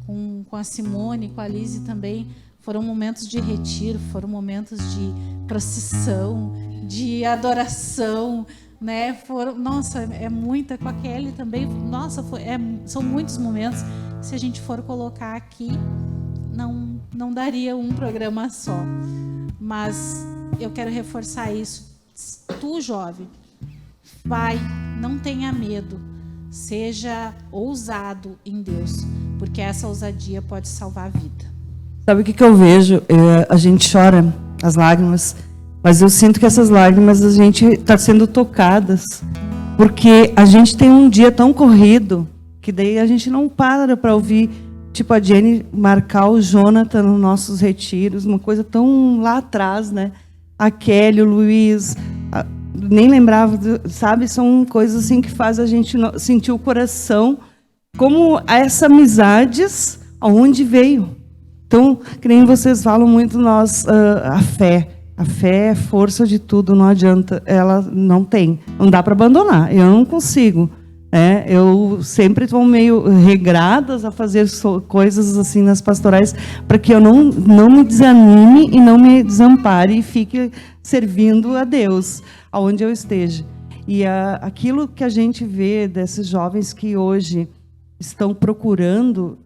Com a Simone, com a Lise também, foram momentos de retiro, foram momentos de procissão, de adoração, né? Nossa, é muita, com a Kelly também, nossa, são muitos momentos. Se a gente for colocar aqui, não daria um programa só. Mas eu quero reforçar isso. Tu, jovem, vai, não tenha medo, seja ousado em Deus, porque essa ousadia pode salvar a vida. Sabe o que eu vejo? A gente chora as lágrimas, mas eu sinto que essas lágrimas a gente está sendo tocadas, porque a gente tem um dia tão corrido, que daí a gente não para ouvir, tipo a Jenny marcar o Jonathan nos nossos retiros, uma coisa tão lá atrás, né? A Kelly, o Luiz, nem lembrava, sabe? São coisas assim que faz a gente sentir o coração, como essas amizades, aonde veio. Então, que nem vocês falam muito, a fé é força de tudo, não adianta, ela não dá para abandonar, eu não consigo. Eu sempre estou meio regradas a fazer coisas assim nas pastorais, para que eu não me desanime e não me desampare e fique servindo a Deus, aonde eu esteja. E aquilo que a gente vê desses jovens que hoje estão procurando,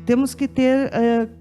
temos que ter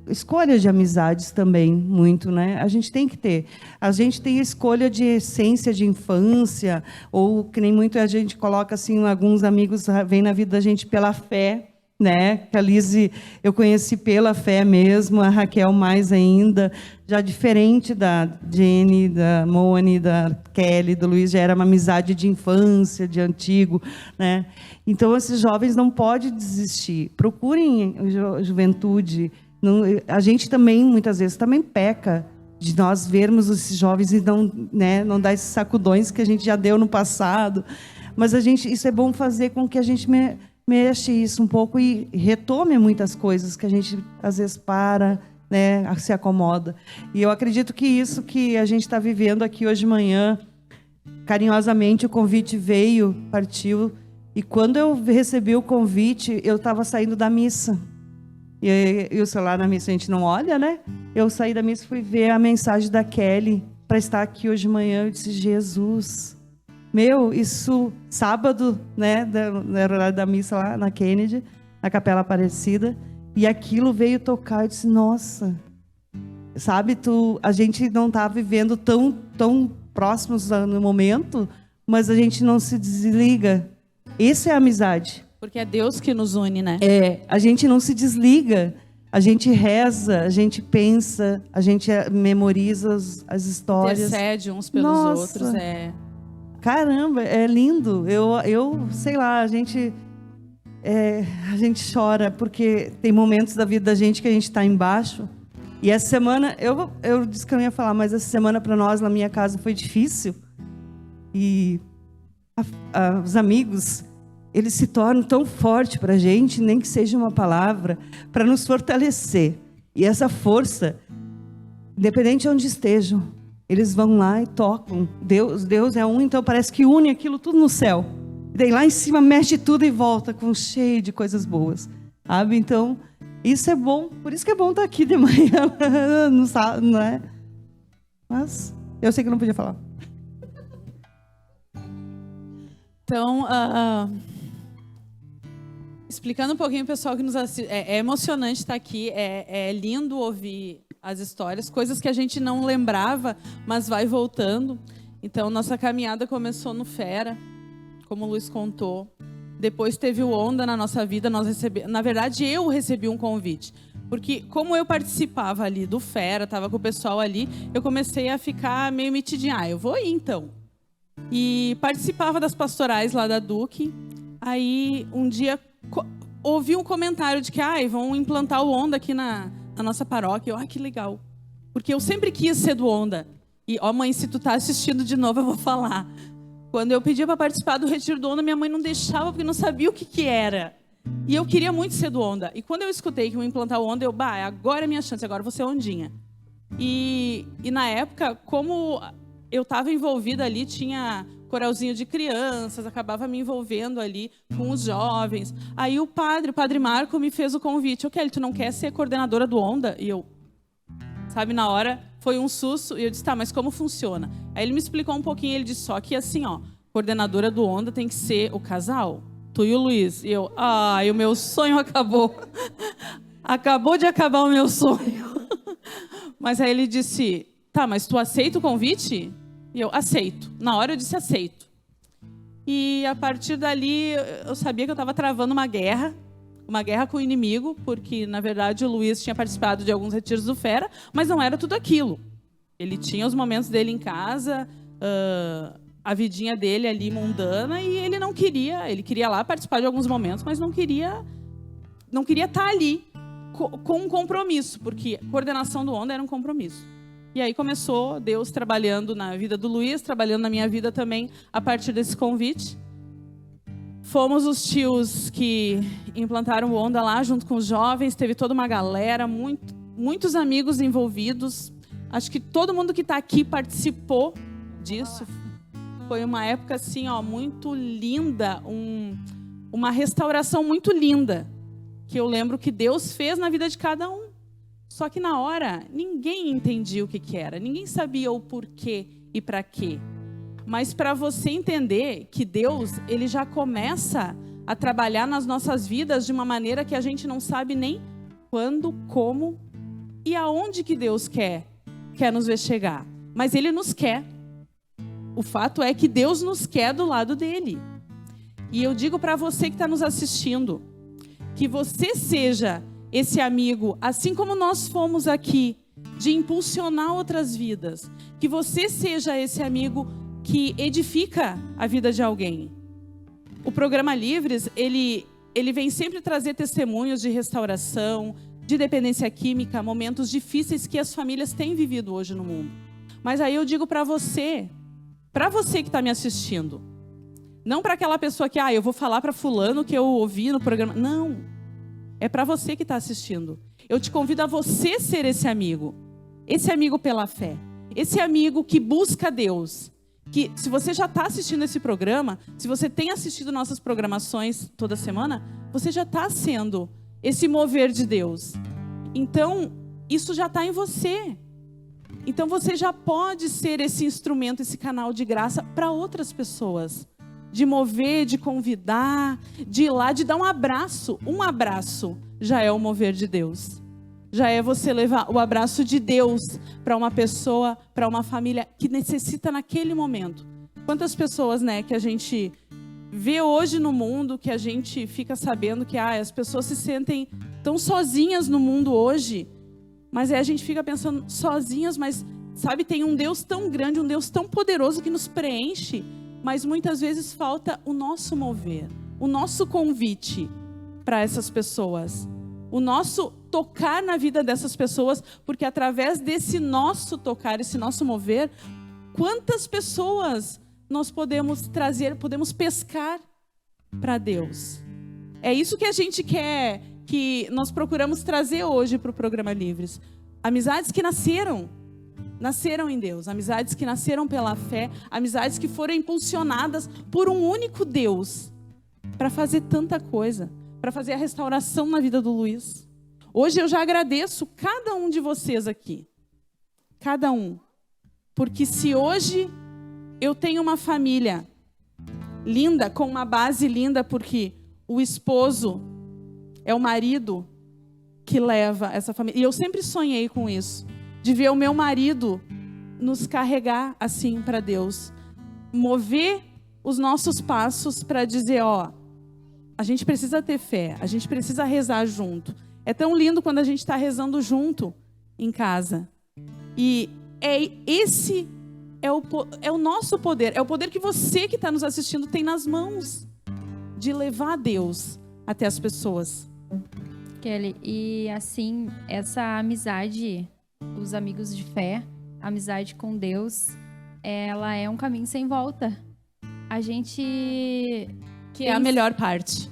escolha de amizades também, muito, né? A gente tem que ter. A gente tem escolha de essência de infância, ou que nem muito a gente coloca assim, alguns amigos vêm na vida da gente pela fé, né? A Lise eu conheci pela fé mesmo, a Raquel mais ainda, já diferente da Jenny, da Moni, da Kelly, do Luiz, já era uma amizade de infância, de antigo, né? Então, esses jovens não podem desistir. Procurem a juventude. A gente também, muitas vezes, também peca de nós vermos esses jovens e não dar esses sacudões que a gente já deu no passado. Mas isso é bom fazer com que a gente mexe isso um pouco e retome muitas coisas que a gente, às vezes, né, se acomoda. E eu acredito que isso que a gente está vivendo aqui hoje de manhã, carinhosamente, o convite veio, partiu. E quando eu recebi o convite, eu estava saindo da missa. E o celular na missa a gente não olha, né? Eu saí da missa e fui ver a mensagem da Kelly para estar aqui hoje de manhã. Eu disse, Jesus, isso sábado, né? No horário da missa lá na Kennedy, na Capela Aparecida. E aquilo veio tocar. Eu disse, nossa, sabe, a gente não está vivendo tão próximos no momento, mas a gente não se desliga. Essa é a amizade. Porque é Deus que nos une, né? A gente não se desliga. A gente reza, a gente pensa, a gente memoriza as histórias. Intercede uns pelos outros. Caramba, é lindo. Eu sei lá, a gente a gente chora, porque tem momentos da vida da gente que a gente está embaixo. E essa semana, eu disse que eu não ia falar, mas essa semana para nós, na minha casa, foi difícil. E os amigos, eles se tornam tão fortes para a gente, nem que seja uma palavra, para nos fortalecer. E essa força, independente de onde estejam, eles vão lá e tocam. Deus é um, então parece que une aquilo tudo no céu. E daí lá em cima mexe tudo e volta com cheio de coisas boas. Sabe? Então, isso é bom. Por isso que é bom estar aqui de manhã. Não é? Mas eu sei que eu não podia falar. Então, explicando um pouquinho, pessoal que nos assiste, é emocionante estar aqui, é lindo ouvir as histórias, coisas que a gente não lembrava, mas vai voltando. Então, nossa caminhada começou no Fera, como o Luiz contou. Depois teve o Onda na nossa vida, na verdade, eu recebi um convite. Porque como eu participava ali do Fera, estava com o pessoal ali, eu comecei a ficar meio metidinha. Eu vou ir então. E participava das pastorais lá da Duque. Aí, um dia, ouvi um comentário de que vão implantar o Onda aqui na nossa paróquia. Que legal. Porque eu sempre quis ser do Onda. E, mãe, se tu tá assistindo de novo, eu vou falar. Quando eu pedia para participar do Retiro do Onda, minha mãe não deixava, porque não sabia o que era. E eu queria muito ser do Onda. E quando eu escutei que iam implantar o Onda, agora é minha chance, agora eu vou ser ondinha. E na época, como eu estava envolvida ali, tinha coralzinho de crianças, acabava me envolvendo ali com os jovens. Aí o padre Marco me fez o convite. Kelly, tu não quer ser coordenadora do Onda? E eu, na hora, foi um susto. E eu disse, tá, mas como funciona? Aí ele me explicou um pouquinho, ele disse, só que assim, coordenadora do Onda tem que ser o casal, tu e o Luiz. E eu, o meu sonho acabou. Acabou de acabar o meu sonho. Mas aí ele disse, tá, mas tu aceita o convite? E eu, aceito. Na hora eu disse, aceito. E a partir dali, eu sabia que eu estava travando uma guerra com o inimigo, porque, na verdade, o Luiz tinha participado de alguns retiros do Fera, mas não era tudo aquilo. Ele tinha os momentos dele em casa, a vidinha dele ali mundana, e ele não queria, ele queria lá participar de alguns momentos, mas não queria estar ali com um compromisso, porque a coordenação do Onda era um compromisso. E aí começou Deus trabalhando na vida do Luiz, trabalhando na minha vida também, a partir desse convite. Fomos os tios que implantaram o Onda lá, junto com os jovens, teve toda uma galera, muitos amigos envolvidos. Acho que todo mundo que está aqui participou disso. Foi uma época assim, muito linda, uma restauração muito linda, que eu lembro que Deus fez na vida de cada um. Só que na hora, ninguém entendia o que era, ninguém sabia o porquê e para quê. Mas para você entender que Deus, ele já começa a trabalhar nas nossas vidas de uma maneira que a gente não sabe nem quando, como e aonde que Deus quer nos ver chegar. Mas ele nos quer. O fato é que Deus nos quer do lado dele. E eu digo para você que está nos assistindo, que você seja esse amigo, assim como nós fomos aqui, de impulsionar outras vidas. Que você seja esse amigo que edifica a vida de alguém. O programa Livres, ele vem sempre trazer testemunhos de restauração, de dependência química, momentos difíceis que as famílias têm vivido hoje no mundo. Mas aí eu digo para você que está me assistindo, não para aquela pessoa que, eu vou falar para fulano que eu ouvi no programa. Não. É para você que está assistindo. Eu te convido a você ser esse amigo pela fé, esse amigo que busca Deus. Que se você já está assistindo esse programa, se você tem assistido nossas programações toda semana, você já está sendo esse mover de Deus. Então, isso já está em você. Então, você já pode ser esse instrumento, esse canal de graça para outras pessoas. De mover, de convidar, de ir lá, de dar um abraço. Um abraço já é o mover de Deus. Já é você levar o abraço de Deus para uma pessoa, para uma família que necessita naquele momento. Quantas pessoas, que a gente vê hoje no mundo, que a gente fica sabendo que as pessoas se sentem tão sozinhas no mundo hoje. Mas a gente fica pensando, sozinhas, mas tem um Deus tão grande, um Deus tão poderoso que nos preenche. Mas muitas vezes falta o nosso mover, o nosso convite para essas pessoas. O nosso tocar na vida dessas pessoas, porque através desse nosso tocar, esse nosso mover, quantas pessoas nós podemos trazer, podemos pescar para Deus. É isso que a gente quer, que nós procuramos trazer hoje para o Programa Livres. Amizades que nasceram em Deus, amizades que nasceram pela fé, amizades que foram impulsionadas por um único Deus para fazer tanta coisa, para fazer a restauração na vida do Luiz. Hoje eu já agradeço cada um de vocês aqui, cada um, porque se hoje eu tenho uma família linda, com uma base linda, porque o esposo é o marido que leva essa família. E eu sempre sonhei com isso, de ver o meu marido nos carregar assim para Deus. Mover os nossos passos para dizer, ó, a gente precisa ter fé, a gente precisa rezar junto. É tão lindo quando a gente está rezando junto em casa. E esse é o nosso poder, é o poder que você que está nos assistindo tem nas mãos, de levar Deus até as pessoas. Kelly, e assim, essa amizade, os amigos de fé, a amizade com Deus, ela é um caminho sem volta. A gente... Que é a melhor parte.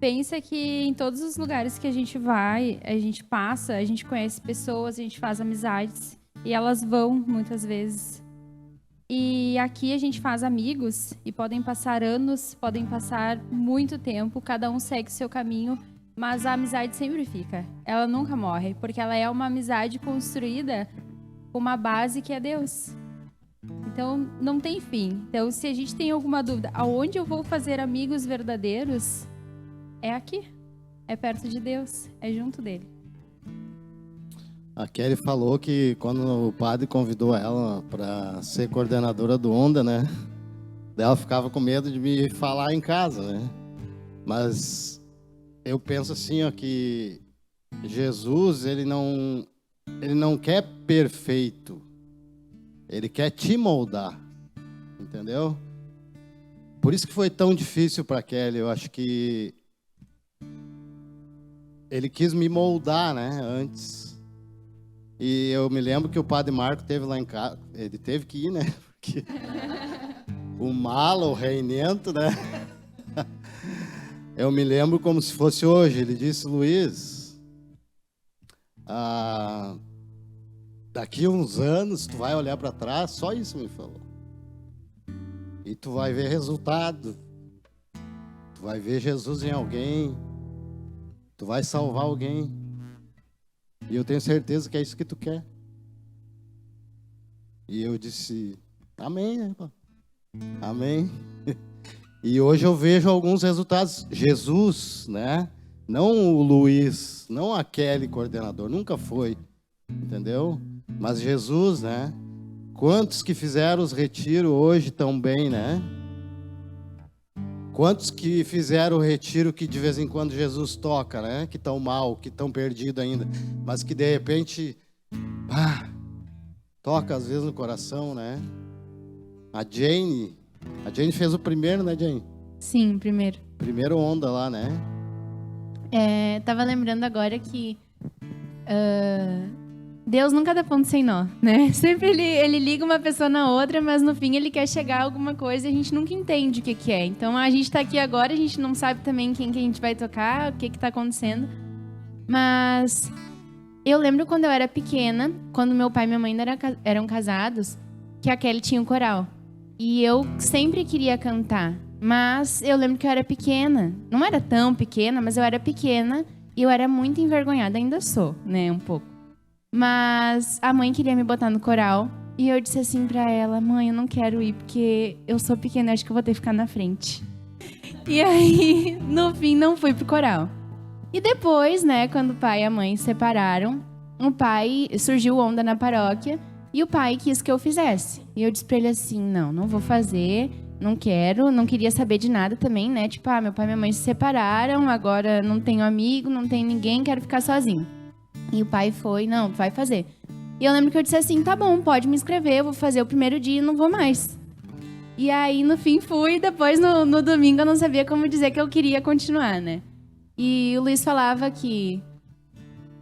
Pensa que em todos os lugares que a gente vai, a gente passa, a gente conhece pessoas, a gente faz amizades, e elas vão muitas vezes. E aqui a gente faz amigos, e podem passar anos, podem passar muito tempo, cada um segue seu caminho, mas a amizade sempre fica. Ela nunca morre, porque ela é uma amizade construída com uma base que é Deus. Então, não tem fim. Então, se a gente tem alguma dúvida, aonde eu vou fazer amigos verdadeiros? É aqui. É perto de Deus. É junto dele. A Kelly falou que quando o padre convidou ela para ser coordenadora do Onda, né? Ela ficava com medo de me falar em casa, né? Mas eu penso assim, ó, que Jesus, ele não quer perfeito. Ele quer te moldar, entendeu? Por isso que foi tão difícil para Kelly. Eu acho que ele quis me moldar, né, antes. E eu me lembro que o padre Marco teve lá em casa, ele teve que ir, né? Porque o malo, o reinento, né? Eu me lembro como se fosse hoje. Ele disse, Luiz, daqui a uns anos, tu vai olhar para trás, só isso me falou. E tu vai ver resultado. Tu vai ver Jesus em alguém. Tu vai salvar alguém. E eu tenho certeza que é isso que tu quer. E eu disse, amém, né, pô? Amém. E hoje eu vejo alguns resultados. Jesus, né? Não o Luiz, não a Kelly, coordenador, nunca foi. Entendeu? Mas Jesus, né? Quantos que fizeram os retiros hoje estão bem, né? Quantos que fizeram o retiro que de vez em quando Jesus toca, né? Que estão mal, que estão perdidos ainda, mas que de repente toca às vezes no coração, né? A Jane fez o primeiro, né, Jane? Sim, primeiro. Primeiro Onda lá, né? Tava lembrando agora que Deus nunca dá ponto sem nó, né? Sempre ele liga uma pessoa na outra, mas no fim ele quer chegar a alguma coisa e a gente nunca entende o que é. Então a gente tá aqui agora, a gente não sabe também quem que a gente vai tocar, o que tá acontecendo. Mas eu lembro quando eu era pequena, quando meu pai e minha mãe eram casados, que a Kelly tinha um coral. E eu sempre queria cantar, mas eu lembro que eu era pequena. Não era tão pequena, mas eu era pequena e eu era muito envergonhada, ainda sou, né, um pouco. Mas a mãe queria me botar no coral e eu disse assim pra ela, mãe, eu não quero ir porque eu sou pequena, acho que eu vou ter que ficar na frente. E aí, no fim, não fui pro coral. E depois, né, quando o pai e a mãe se separaram, surgiu Onda na paróquia e o pai quis que eu fizesse. E eu disse pra ele assim, não vou fazer, não quero, não queria saber de nada também, né? Tipo, meu pai e minha mãe se separaram, agora não tenho amigo, não tenho ninguém, quero ficar sozinho. E o pai foi, não, vai fazer. E eu lembro que eu disse assim, tá bom, pode me inscrever, eu vou fazer o primeiro dia e não vou mais. E aí, no fim, fui. Depois, no domingo, eu não sabia como dizer que eu queria continuar, né? E o Luiz falava que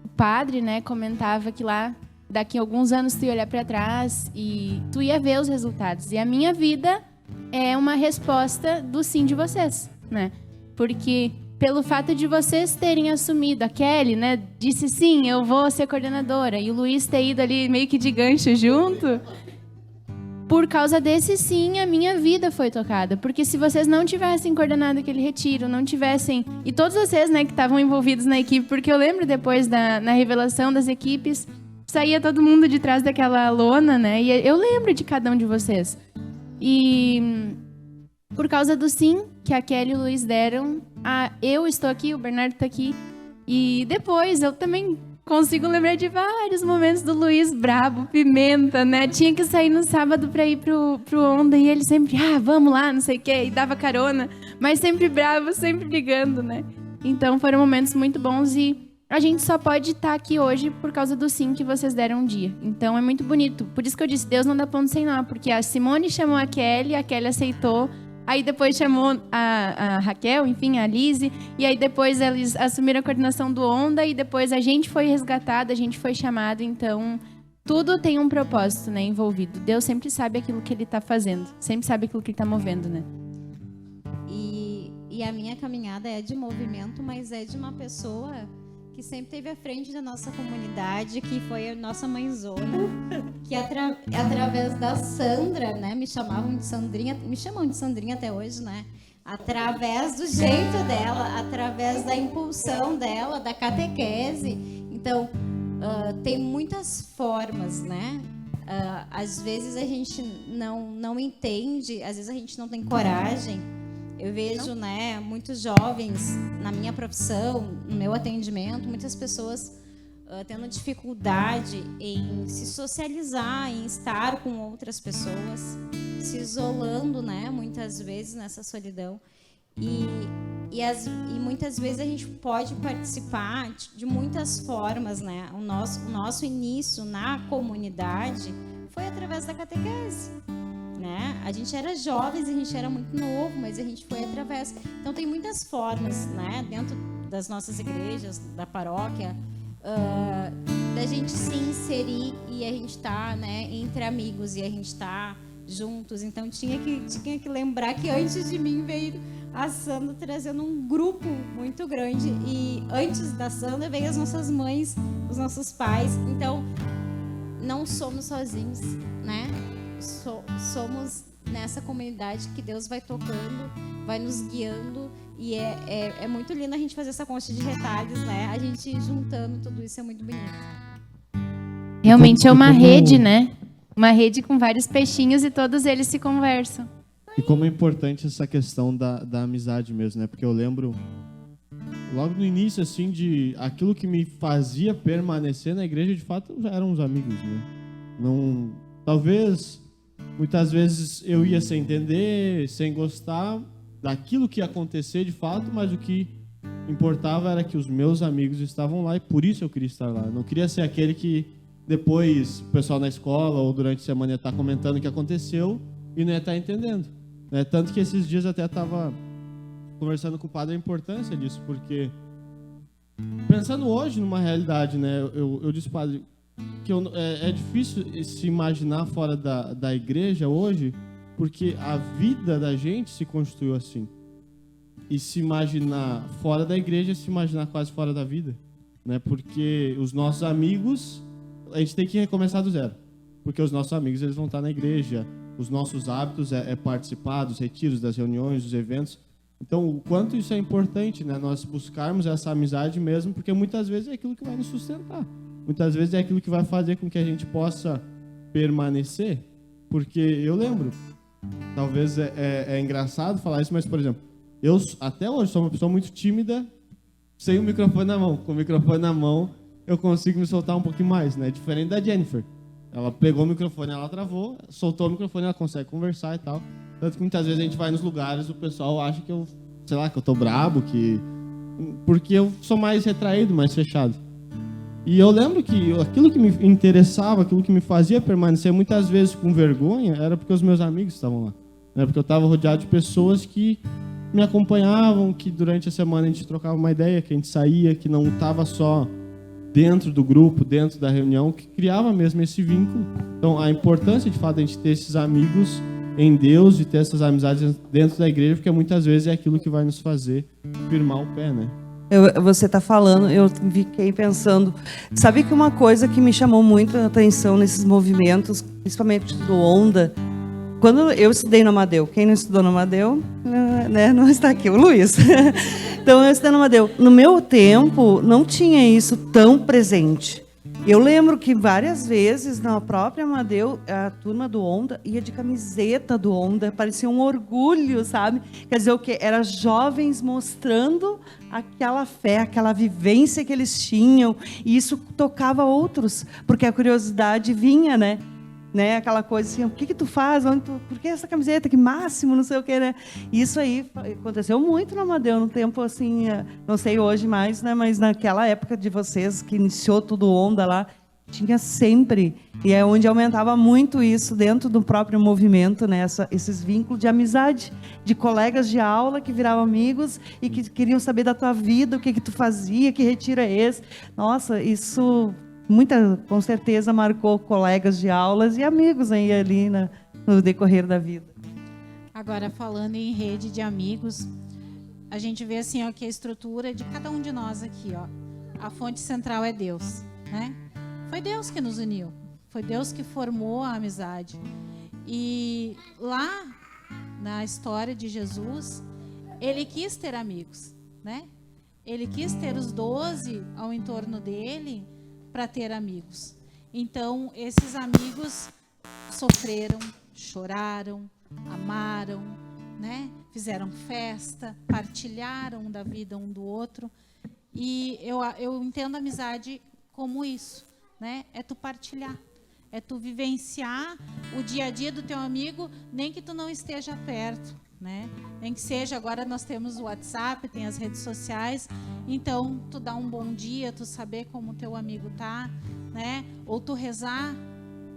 o padre, né, comentava que lá, daqui a alguns anos, tu ia olhar para trás e tu ia ver os resultados. E a minha vida é uma resposta do sim de vocês, né? Porque pelo fato de vocês terem assumido, a Kelly, né, disse sim, eu vou ser coordenadora, e o Luiz ter ido ali meio que de gancho junto, por causa desse sim, a minha vida foi tocada. Porque se vocês não tivessem coordenado aquele retiro, não tivessem... E todos vocês, né, que estavam envolvidos na equipe, porque eu lembro depois na revelação das equipes, saía todo mundo de trás daquela lona, né, e eu lembro de cada um de vocês. E por causa do sim que a Kelly e o Luiz deram, eu estou aqui, o Bernardo está aqui. E depois eu também consigo lembrar de vários momentos do Luiz brabo, pimenta, né? Tinha que sair no sábado para ir pro Onda e ele sempre, vamos lá, não sei o quê, e dava carona, mas sempre bravo, sempre brigando, né? Então foram momentos muito bons e a gente só pode estar aqui hoje por causa do sim que vocês deram um dia. Então é muito bonito. Por isso que eu disse, Deus não dá ponto sem nó, porque a Simone chamou a Kelly aceitou. Aí depois chamou a Raquel, enfim, a Lise. E aí depois eles assumiram a coordenação do Onda. E depois a gente foi resgatado, a gente foi chamado. Então, tudo tem um propósito, né, envolvido. Deus sempre sabe aquilo que Ele está fazendo. Sempre sabe aquilo que Ele está movendo, né? E a minha caminhada é de movimento, mas é de uma pessoa que sempre esteve à frente da nossa comunidade, que foi a nossa mãezona, que através da Sandra, né, me chamam de Sandrinha até hoje, né, através do jeito dela, através da impulsão dela, da catequese. Então, tem muitas formas, né, às vezes a gente não entende, às vezes a gente não tem coragem. Eu vejo, né, muitos jovens na minha profissão, no meu atendimento, muitas pessoas tendo dificuldade em se socializar, em estar com outras pessoas, se isolando, né, muitas vezes nessa solidão. E muitas vezes a gente pode participar de muitas formas, né? O nosso início na comunidade foi através da catequese. Né? A gente era jovens, a gente era muito novo, mas a gente foi através. Então tem muitas formas, né, dentro das nossas igrejas, da paróquia, da gente se inserir e a gente tá, né, entre amigos e a gente tá juntos. Então tinha que lembrar que antes de mim veio a Sandra trazendo um grupo muito grande e antes da Sandra veio as nossas mães, os nossos pais. Então não somos sozinhos, né? Somos nessa comunidade que Deus vai tocando, vai nos guiando e é muito lindo a gente fazer essa concha de retalhos, né? A gente juntando tudo isso é muito bonito. Realmente é uma rede, né? Uma rede com vários peixinhos e todos eles se conversam. E como é importante essa questão da amizade mesmo, né? Porque eu lembro logo no início, assim, de aquilo que me fazia permanecer na igreja, de fato, já eram os amigos, né? Não, talvez muitas vezes eu ia sem entender, sem gostar daquilo que ia acontecer de fato, mas o que importava era que os meus amigos estavam lá e por isso eu queria estar lá. Eu não queria ser aquele que depois o pessoal na escola ou durante a semana ia estar comentando o que aconteceu e não ia estar entendendo. Né? Tanto que esses dias até estava conversando com o padre a importância disso, porque pensando hoje numa realidade, né, eu disse, padre, que é difícil se imaginar fora da igreja hoje, porque a vida da gente se constituiu assim. E se imaginar fora da igreja é se imaginar quase fora da vida, né? Porque os nossos amigos, a gente tem que recomeçar do zero. Porque os nossos amigos, eles vão estar na igreja, os nossos hábitos é participar dos retiros, das reuniões, dos eventos. Então, o quanto isso é importante, né? Nós buscarmos essa amizade mesmo, porque muitas vezes é aquilo que vai nos sustentar. Muitas vezes é aquilo que vai fazer com que a gente possa permanecer. Porque eu lembro, talvez é engraçado falar isso, mas, por exemplo, eu até hoje sou uma pessoa muito tímida, sem o microfone na mão. Com o microfone na mão, eu consigo me soltar um pouquinho mais, né? Diferente da Jennifer. Ela pegou o microfone, ela travou, soltou o microfone, ela consegue conversar e tal. Tanto que muitas vezes a gente vai nos lugares, o pessoal acha que eu, sei lá, que eu tô brabo, porque eu sou mais retraído, mais fechado. E eu lembro que aquilo que me interessava, aquilo que me fazia permanecer muitas vezes com vergonha, era porque os meus amigos estavam lá. Era porque eu estava rodeado de pessoas que me acompanhavam, que durante a semana a gente trocava uma ideia, que a gente saía, que não estava só dentro do grupo, dentro da reunião, que criava mesmo esse vínculo. Então, a importância, de fato, de a gente ter esses amigos em Deus, de ter essas amizades dentro da igreja, porque muitas vezes é aquilo que vai nos fazer firmar o pé, né? Você está falando, eu fiquei pensando. Sabe que uma coisa que me chamou muito a atenção nesses movimentos, principalmente do Onda, quando eu estudei no Amadeu, quem não estudou no Amadeu, né, não está aqui, o Luiz. Então, eu estudei no Amadeu. No meu tempo, não tinha isso tão presente. Eu lembro que várias vezes, na própria Amadeu, a turma do Onda ia de camiseta do Onda, parecia um orgulho, sabe? Quer dizer, o quê? Era jovens mostrando aquela fé, aquela vivência que eles tinham, e isso tocava outros, porque a curiosidade vinha, né? Aquela coisa assim, o que tu faz? Por que essa camiseta? Que máximo, não sei o quê, né? Isso aí aconteceu muito no Amadeu, no tempo assim, não sei hoje mais, né? Mas naquela época de vocês, que iniciou tudo Onda lá, tinha sempre, e é onde aumentava muito isso dentro do próprio movimento, né? Esses vínculos de amizade, de colegas de aula que viravam amigos e que queriam saber da tua vida, o que tu fazia, que retiro é esse. Nossa, isso... com certeza marcou colegas de aulas e amigos aí ali no decorrer da vida. Agora, falando em rede de amigos, a gente vê assim, ó, que a estrutura de cada um de nós aqui, ó, a fonte central é Deus, né? Foi Deus que nos uniu, foi Deus que formou a amizade. E lá na história de Jesus, ele quis ter amigos, né? Ele quis ter os 12 ao entorno dele para ter amigos. Então, esses amigos sofreram, choraram, amaram, né? Fizeram festa, partilharam da vida um do outro. E eu entendo a amizade como isso, né? É tu partilhar, é tu vivenciar o dia a dia do teu amigo, nem que tu não esteja perto, né? Nem que seja, agora nós temos o WhatsApp, tem as redes sociais, então tu dá um bom dia, tu saber como o teu amigo tá, né? Ou tu rezar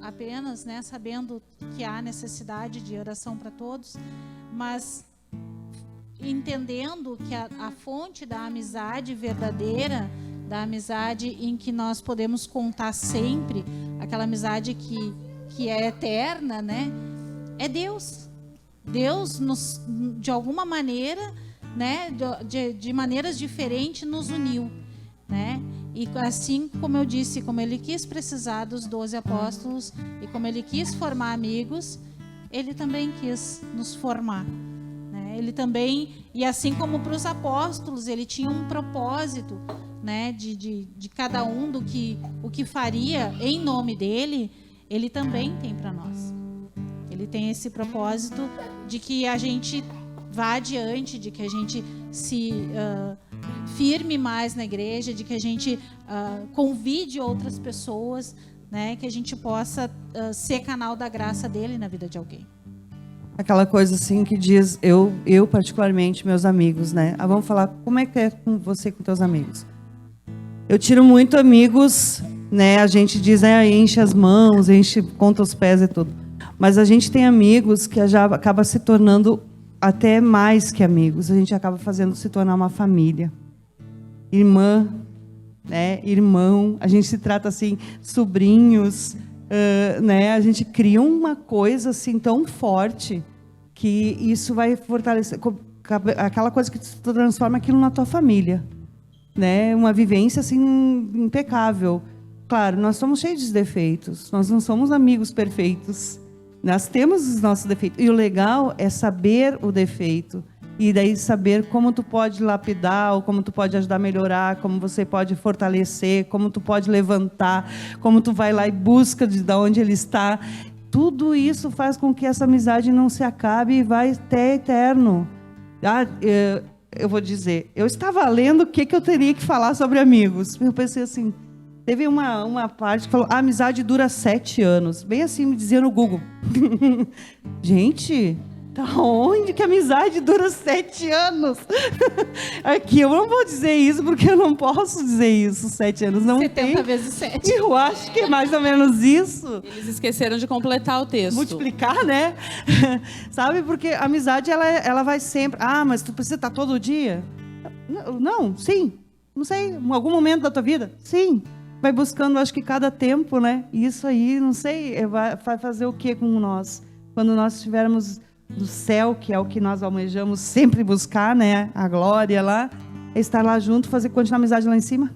apenas, né, sabendo que há necessidade de oração para todos, mas entendendo que a fonte da amizade verdadeira, da amizade em que nós podemos contar sempre, aquela amizade que é eterna, né? É Deus. Deus, de alguma maneira, né, de maneiras diferentes, nos uniu, né? E assim como eu disse, como ele quis precisar dos 12 apóstolos e como ele quis formar amigos, ele também quis nos formar, né? Ele também, e assim como para os apóstolos, ele tinha um propósito, né, de cada um o que faria em nome dele, ele também tem para nós. Ele tem esse propósito de que a gente vá adiante, de que a gente se firme mais na igreja, de que a gente convide outras pessoas, né, que a gente possa ser canal da graça dele na vida de alguém. Aquela coisa assim que diz, eu particularmente, meus amigos, né? Vamos falar, como é que é com você, com teus amigos? Eu tiro muito amigos, né? A gente diz, enche as mãos, conta os pés e tudo. Mas a gente tem amigos que já acaba se tornando até mais que amigos. A gente acaba fazendo se tornar uma família. Irmã, né? Irmão. A gente se trata assim, sobrinhos, né? A gente cria uma coisa assim tão forte que isso vai fortalecer. Aquela coisa que se transforma aquilo na tua família, né? Uma vivência assim impecável. Claro, nós somos cheios de defeitos. Nós não somos amigos perfeitos. Nós temos os nossos defeitos. E o legal é saber o defeito. E daí saber como tu pode lapidar, ou como tu pode ajudar a melhorar, como você pode fortalecer, como tu pode levantar, como tu vai lá e busca de onde ele está. Tudo isso faz com que essa amizade não se acabe e vai até eterno. Eu vou dizer, eu estava lendo o que eu teria que falar sobre amigos. Eu pensei assim, teve uma parte que falou, a amizade dura 7 anos. Bem assim, me dizia no Google. Gente, Tá onde que a amizade dura 7 anos? Aqui eu não vou dizer isso, porque eu não posso dizer isso. 7 anos não 70 tem. vezes 7. Eu acho que é mais ou menos isso. Eles esqueceram de completar o texto. Multiplicar, né? Sabe, porque a amizade, ela vai sempre... Ah, mas tu precisa estar todo dia? Não, sim. Não sei, em algum momento da tua vida? Sim. Vai buscando, acho que cada tempo, né? Isso aí, não sei, vai fazer o que com nós? Quando nós estivermos do céu, que é o que nós almejamos sempre buscar, né? A glória lá, é estar lá junto, continuar a amizade lá em cima.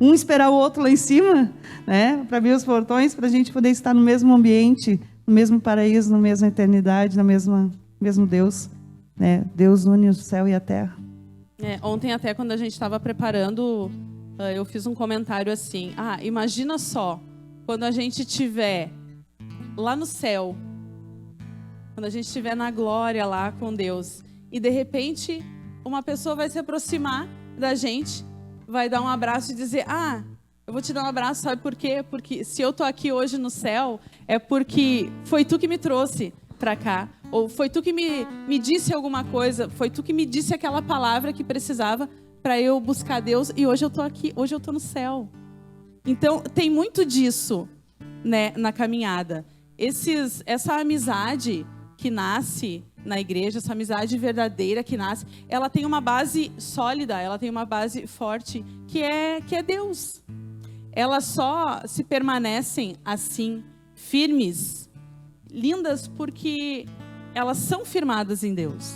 Um esperar o outro lá em cima, né? Para abrir os portões, para a gente poder estar no mesmo ambiente, no mesmo paraíso, na mesma eternidade, mesmo Deus, né? Deus une o céu e a terra. Ontem até quando a gente estava preparando, eu fiz um comentário assim: imagina só, quando a gente estiver lá no céu, quando a gente estiver na glória lá com Deus, e de repente uma pessoa vai se aproximar da gente, vai dar um abraço e dizer: eu vou te dar um abraço, sabe por quê? Porque se eu tô aqui hoje no céu, é porque foi tu que me trouxe para cá, ou foi tu que me disse alguma coisa, foi tu que me disse aquela palavra que precisava para eu buscar Deus, e hoje eu tô aqui, hoje eu tô no céu. Então tem muito disso, né, na caminhada. Essa amizade que nasce na igreja, essa amizade verdadeira que nasce, ela tem uma base sólida, ela tem uma base forte, que é Deus. Elas só se permanecem assim, firmes, lindas, porque elas são firmadas em Deus.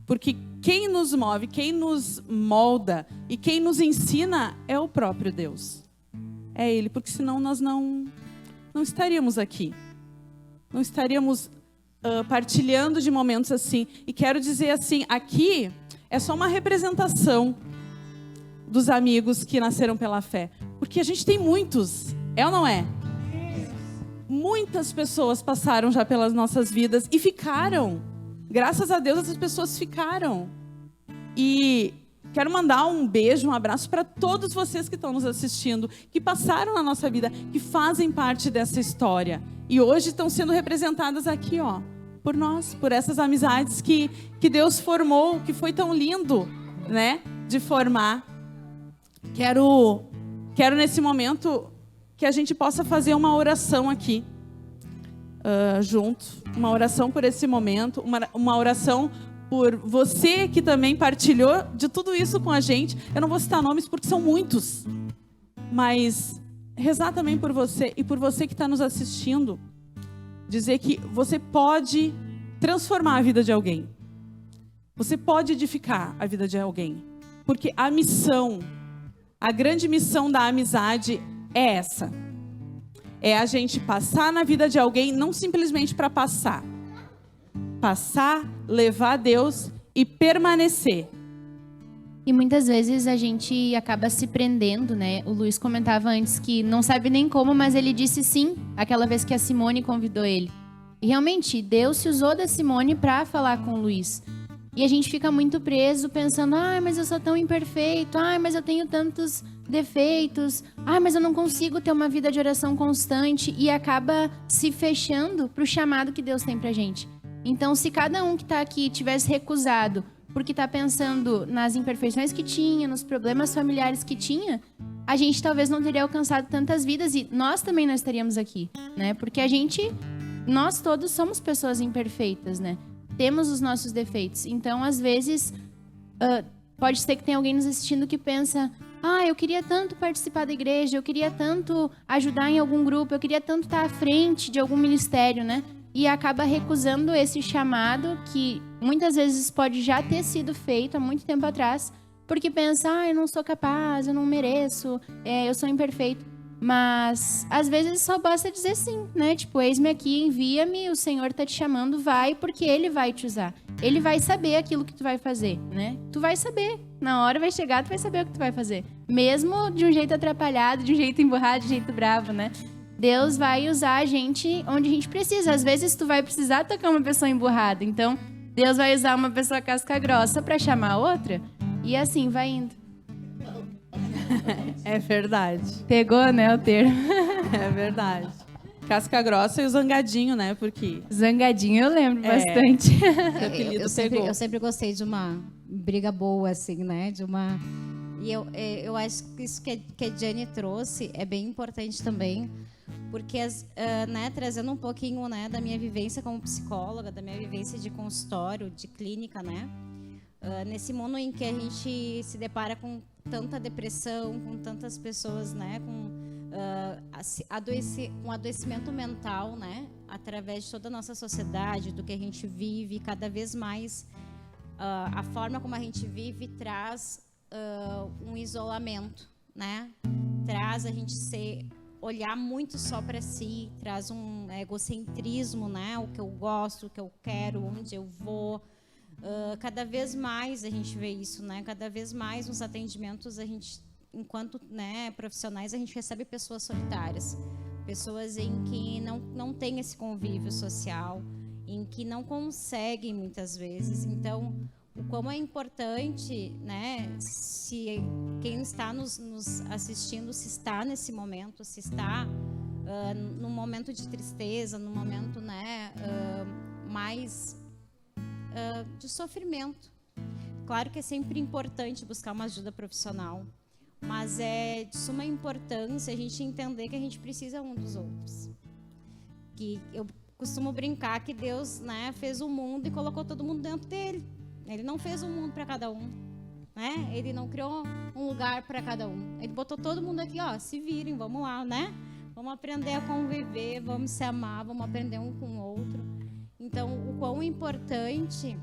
Porque quem nos move, quem nos molda e quem nos ensina é o próprio Deus. É Ele, porque senão nós não estaríamos aqui. Não estaríamos partilhando de momentos assim. E quero dizer assim, aqui é só uma representação dos amigos que nasceram pela fé. Porque a gente tem muitos, é ou não é? Muitas pessoas passaram já pelas nossas vidas e ficaram. Graças a Deus essas pessoas ficaram. E quero mandar um beijo, um abraço para todos vocês que estão nos assistindo, que passaram na nossa vida, que fazem parte dessa história. E hoje estão sendo representadas aqui, por nós, por essas amizades que Deus formou, que foi tão lindo, né, de formar. Quero nesse momento que a gente possa fazer uma oração aqui, junto. Uma oração por esse momento, uma oração por você que também partilhou de tudo isso com a gente. Eu não vou citar nomes porque são muitos, mas rezar também por você e por você que está nos assistindo. Dizer que você pode transformar a vida de alguém. Você pode edificar a vida de alguém. Porque a missão, a grande missão da amizade é essa. É a gente passar na vida de alguém, não simplesmente para passar. Passar, levar a Deus e permanecer. E muitas vezes a gente acaba se prendendo, né? O Luiz comentava antes que não sabe nem como, mas ele disse sim, aquela vez que a Simone convidou ele. E realmente, Deus se usou da Simone para falar com o Luiz. E a gente fica muito preso pensando: mas eu sou tão imperfeito, mas eu tenho tantos defeitos, mas eu não consigo ter uma vida de oração constante, e acaba se fechando para o chamado que Deus tem pra gente. Então, se cada um que está aqui tivesse recusado porque está pensando nas imperfeições que tinha, nos problemas familiares que tinha, a gente talvez não teria alcançado tantas vidas, e nós também não estaríamos aqui, né? Porque nós todos somos pessoas imperfeitas, né? Temos os nossos defeitos. Então, às vezes, pode ser que tenha alguém nos assistindo que pensa: eu queria tanto participar da igreja, eu queria tanto ajudar em algum grupo, eu queria tanto estar à frente de algum ministério, né? E acaba recusando esse chamado que muitas vezes pode já ter sido feito há muito tempo atrás, porque pensa: eu não sou capaz, eu não mereço, eu sou imperfeito. Mas às vezes só basta dizer sim, né? Tipo, eis-me aqui, envia-me, o Senhor tá te chamando, vai, porque Ele vai te usar. Ele vai saber aquilo que tu vai fazer, né? Tu vai saber, na hora vai chegar, tu vai saber o que tu vai fazer. Mesmo de um jeito atrapalhado, de um jeito emburrado, de um jeito bravo, né? Deus vai usar a gente onde a gente precisa. Às vezes tu vai precisar tocar uma pessoa emburrada, então Deus vai usar uma pessoa casca grossa para chamar a outra, e assim vai indo. É verdade. Pegou, né, o termo? É verdade. Casca grossa e o zangadinho, né? Porque Zangadinho eu lembro bastante. o apelido pegou. Eu sempre gostei de uma briga boa, assim, né? E eu acho que isso que a Jenny trouxe é bem importante também, porque né, trazendo um pouquinho, né, da minha vivência como psicóloga, da minha vivência de consultório, de clínica, né? Nesse mundo em que a gente se depara com tanta depressão, com tantas pessoas, né, com um adoecimento mental, né, através de toda a nossa sociedade, do que a gente vive, cada vez mais a forma como a gente vive traz um isolamento, né, traz a gente olhar muito só para si, traz um egocentrismo, né, o que eu gosto, o que eu quero, onde eu vou. Cada vez mais a gente vê isso, né? Cada vez mais nos atendimentos a gente, enquanto, né, profissionais, a gente recebe pessoas solitárias, pessoas em que não tem esse convívio social, em que não conseguem muitas vezes. Então, o como é importante, né? Se quem está nos assistindo, se está nesse momento, se está num momento de tristeza, num momento, né, mais de sofrimento. Claro que é sempre importante buscar uma ajuda profissional, mas é de suma importância a gente entender que a gente precisa um dos outros. Que eu costumo brincar que Deus, né, fez o mundo e colocou todo mundo dentro dele. Ele não fez um mundo para cada um, né? Ele não criou um lugar para cada um. Ele botou todo mundo aqui, ó, se virem, vamos lá, né? Vamos aprender a conviver, vamos se amar, vamos aprender um com o outro. Então, o quão importante,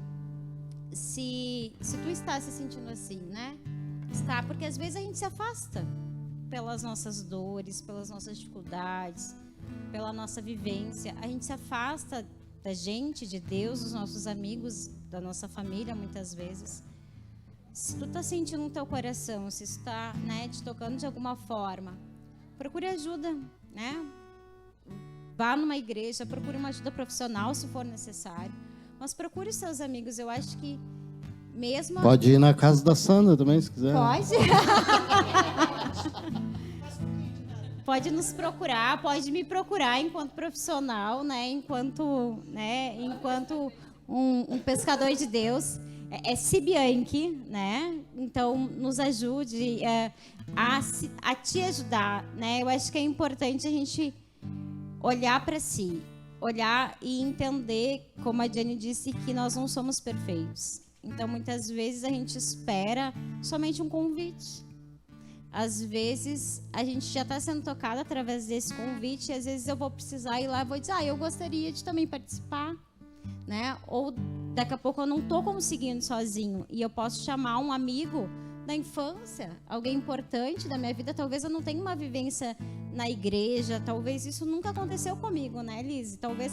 se tu está se sentindo assim, né? Está, porque às vezes a gente se afasta pelas nossas dores, pelas nossas dificuldades, pela nossa vivência. A gente se afasta da gente, de Deus, dos nossos amigos, da nossa família, muitas vezes. Se tu está sentindo no teu coração, se isso está, né, te tocando de alguma forma, procure ajuda, né? Vá numa igreja, procure uma ajuda profissional se for necessário. Mas procure seus amigos. Eu acho que mesmo... Pode ir na casa da Sandra também, se quiser. Pode. Pode nos procurar, pode me procurar enquanto profissional, né? Enquanto um pescador de Deus. É Cibianchi, né? Então, nos ajude a te ajudar, né? Eu acho que é importante a gente olhar para si, olhar e entender, como a Jenny disse, que nós não somos perfeitos. Então, muitas vezes a gente espera somente um convite. Às vezes, a gente já está sendo tocado através desse convite, e às vezes eu vou precisar ir lá e vou dizer, eu gostaria de também participar, né? Ou daqui a pouco eu não estou conseguindo sozinho, e eu posso chamar um amigo da infância, alguém importante da minha vida. Talvez eu não tenha uma vivência na igreja, talvez isso nunca aconteceu comigo, né, Liz? Talvez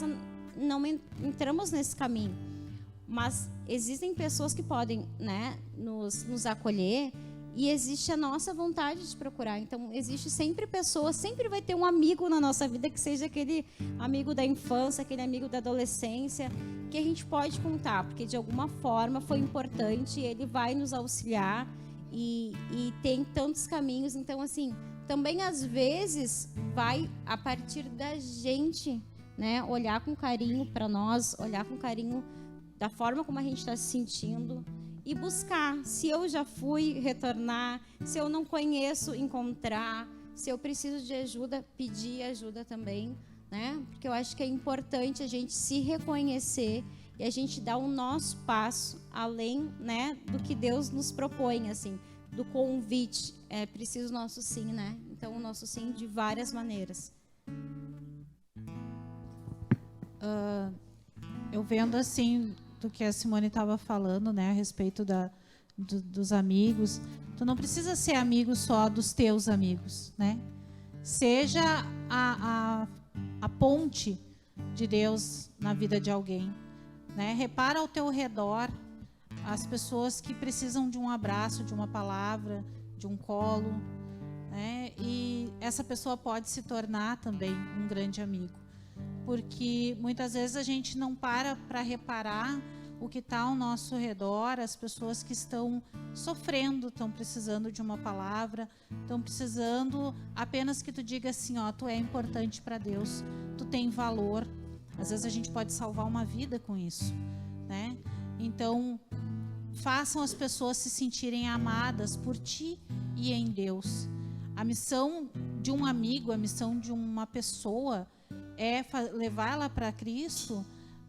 não entramos nesse caminho. Mas existem pessoas que podem, né, nos acolher, e existe a nossa vontade de procurar. Então, existe sempre pessoas, sempre vai ter um amigo na nossa vida, que seja aquele amigo da infância, aquele amigo da adolescência, que a gente pode contar, porque de alguma forma foi importante, ele vai nos auxiliar, e tem tantos caminhos. Então, assim, também às vezes vai a partir da gente, né, olhar com carinho para nós, olhar com carinho da forma como a gente está se sentindo e buscar. Se eu já fui, retornar. Se eu não conheço, encontrar. Se eu preciso de ajuda, pedir ajuda também, né? Porque eu acho que é importante a gente se reconhecer e a gente dar o nosso passo além, né, do que Deus nos propõe, assim, do convite. É preciso o nosso sim, né? Então, o nosso sim de várias maneiras. Eu vendo assim do que a Simone estava falando, né, a respeito dos amigos. Tu não precisa ser amigo só dos teus amigos, né? Seja a ponte de Deus na vida de alguém, né? Repara ao teu redor as pessoas que precisam de um abraço, de uma palavra, de um colo, né? E essa pessoa pode se tornar também um grande amigo, porque muitas vezes a gente não para reparar o que está ao nosso redor, as pessoas que estão sofrendo, estão precisando de uma palavra, estão precisando apenas que tu diga assim, ó, tu é importante para Deus, tu tem valor. Às vezes a gente pode salvar uma vida com isso, né? Então, façam as pessoas se sentirem amadas por ti e em Deus. A missão de um amigo, a missão de uma pessoa é levá-la para Cristo,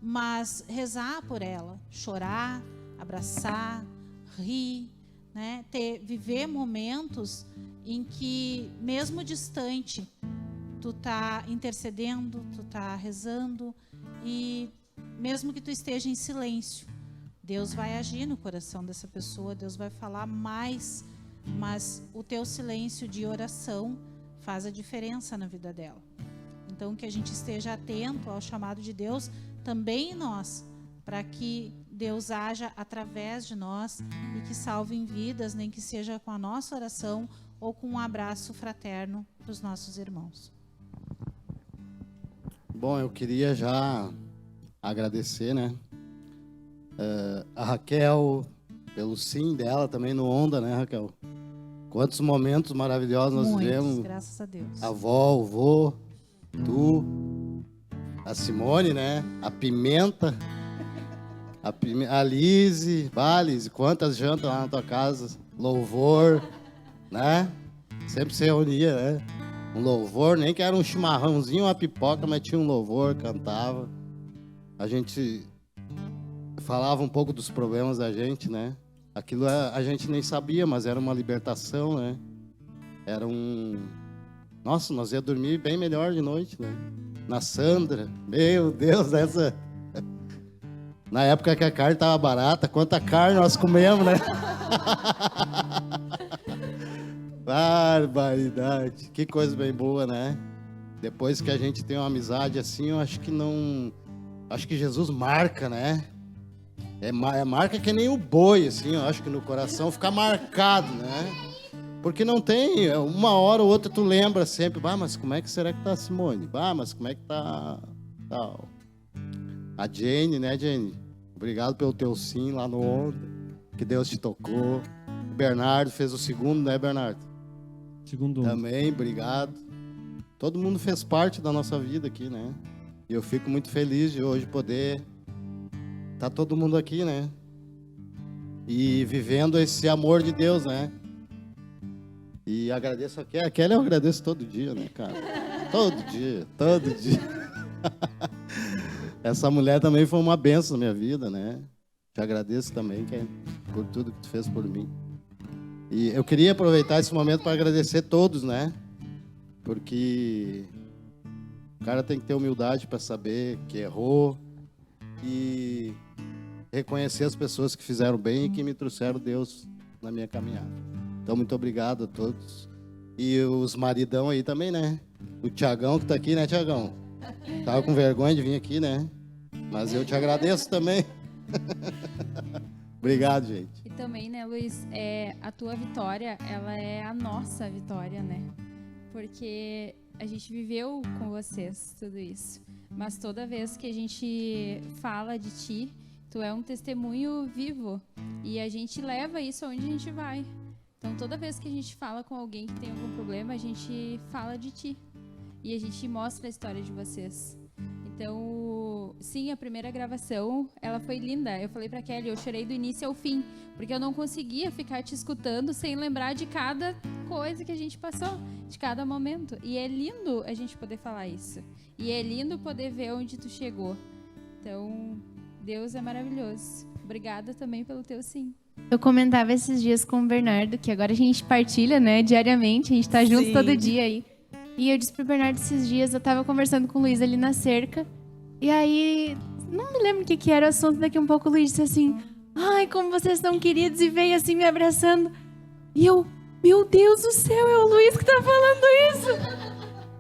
mas rezar por ela, chorar, abraçar, rir, né? Viver momentos em que, mesmo distante, tu tá intercedendo, tu tá rezando, e mesmo que tu esteja em silêncio, Deus vai agir no coração dessa pessoa, Deus vai falar mais, mas o teu silêncio de oração faz a diferença na vida dela. Então, que a gente esteja atento ao chamado de Deus, também em nós, para que Deus haja através de nós e que salvem vidas, nem que seja com a nossa oração ou com um abraço fraterno para os nossos irmãos. Bom, eu queria já agradecer, né, a Raquel pelo sim dela também no Onda, né, Raquel? Quantos momentos maravilhosos nós vivemos. Graças a Deus. A avó, o vô, tu, a Simone, né? A Pimenta, a Lise, Lise, quantas jantas lá na tua casa, louvor, né? Sempre se reunia, né? Um louvor, nem que era um chimarrãozinho, uma pipoca, mas tinha um louvor, cantava. A gente falava um pouco dos problemas da gente, né? Aquilo a gente nem sabia, mas era uma libertação, né? Era um... Nossa, nós ia dormir bem melhor de noite, né? Na Sandra, meu Deus, essa... Na época que a carne estava barata, quanta carne nós comemos, né? Barbaridade, que coisa bem boa, né? Depois que a gente tem uma amizade assim, eu acho que não... Acho que Jesus marca, né? Marca que nem o boi, assim, eu acho que no coração fica marcado, né? Porque não tem, uma hora ou outra tu lembra sempre, mas como é que será que tá a Simone? Mas como é que tá a Jane, né, Jane? Obrigado pelo teu sim lá no Onda, que Deus te tocou. O Bernardo fez o segundo, né, Bernardo? Segundo. Também, obrigado. Todo mundo fez parte da nossa vida aqui, né? E eu fico muito feliz de hoje poder tá todo mundo aqui, né? E vivendo esse amor de Deus, né? E agradeço a Kelly. A Kelly eu agradeço todo dia, né, cara? Todo dia. Essa mulher também foi uma bênção na minha vida, né? Te agradeço também, Kelly, por tudo que tu fez por mim. E eu queria aproveitar esse momento para agradecer todos, né? Porque o cara tem que ter humildade para saber que errou e reconhecer as pessoas que fizeram bem e que me trouxeram Deus na minha caminhada. Então, muito obrigado a todos. E os maridão aí também, né? O Tiagão que tá aqui, né, Tiagão? Tava com vergonha de vir aqui, né? Mas eu te agradeço também. Obrigado, gente. E também, né, Luiz, a tua vitória, ela é a nossa vitória, né? Porque a gente viveu com vocês tudo isso. Mas toda vez que a gente fala de ti, tu é um testemunho vivo. E a gente leva isso aonde a gente vai. Então, toda vez que a gente fala com alguém que tem algum problema, a gente fala de ti. E a gente mostra a história de vocês. Então, sim, a primeira gravação, ela foi linda. Eu falei pra Kelly, eu chorei do início ao fim. Porque eu não conseguia ficar te escutando sem lembrar de cada coisa que a gente passou. De cada momento. E é lindo a gente poder falar isso. E é lindo poder ver onde tu chegou. Então, Deus é maravilhoso. Obrigada também pelo teu sim. Eu comentava esses dias com o Bernardo, que agora a gente partilha, né, diariamente, a gente tá junto todo dia aí. E eu disse pro Bernardo esses dias, eu tava conversando com o Luiz ali na cerca, e aí, não me lembro o que era o assunto, daqui um pouco o Luiz disse assim, ai, como vocês são queridos, e veio assim me abraçando. E eu, meu Deus do céu, é o Luiz que tá falando isso.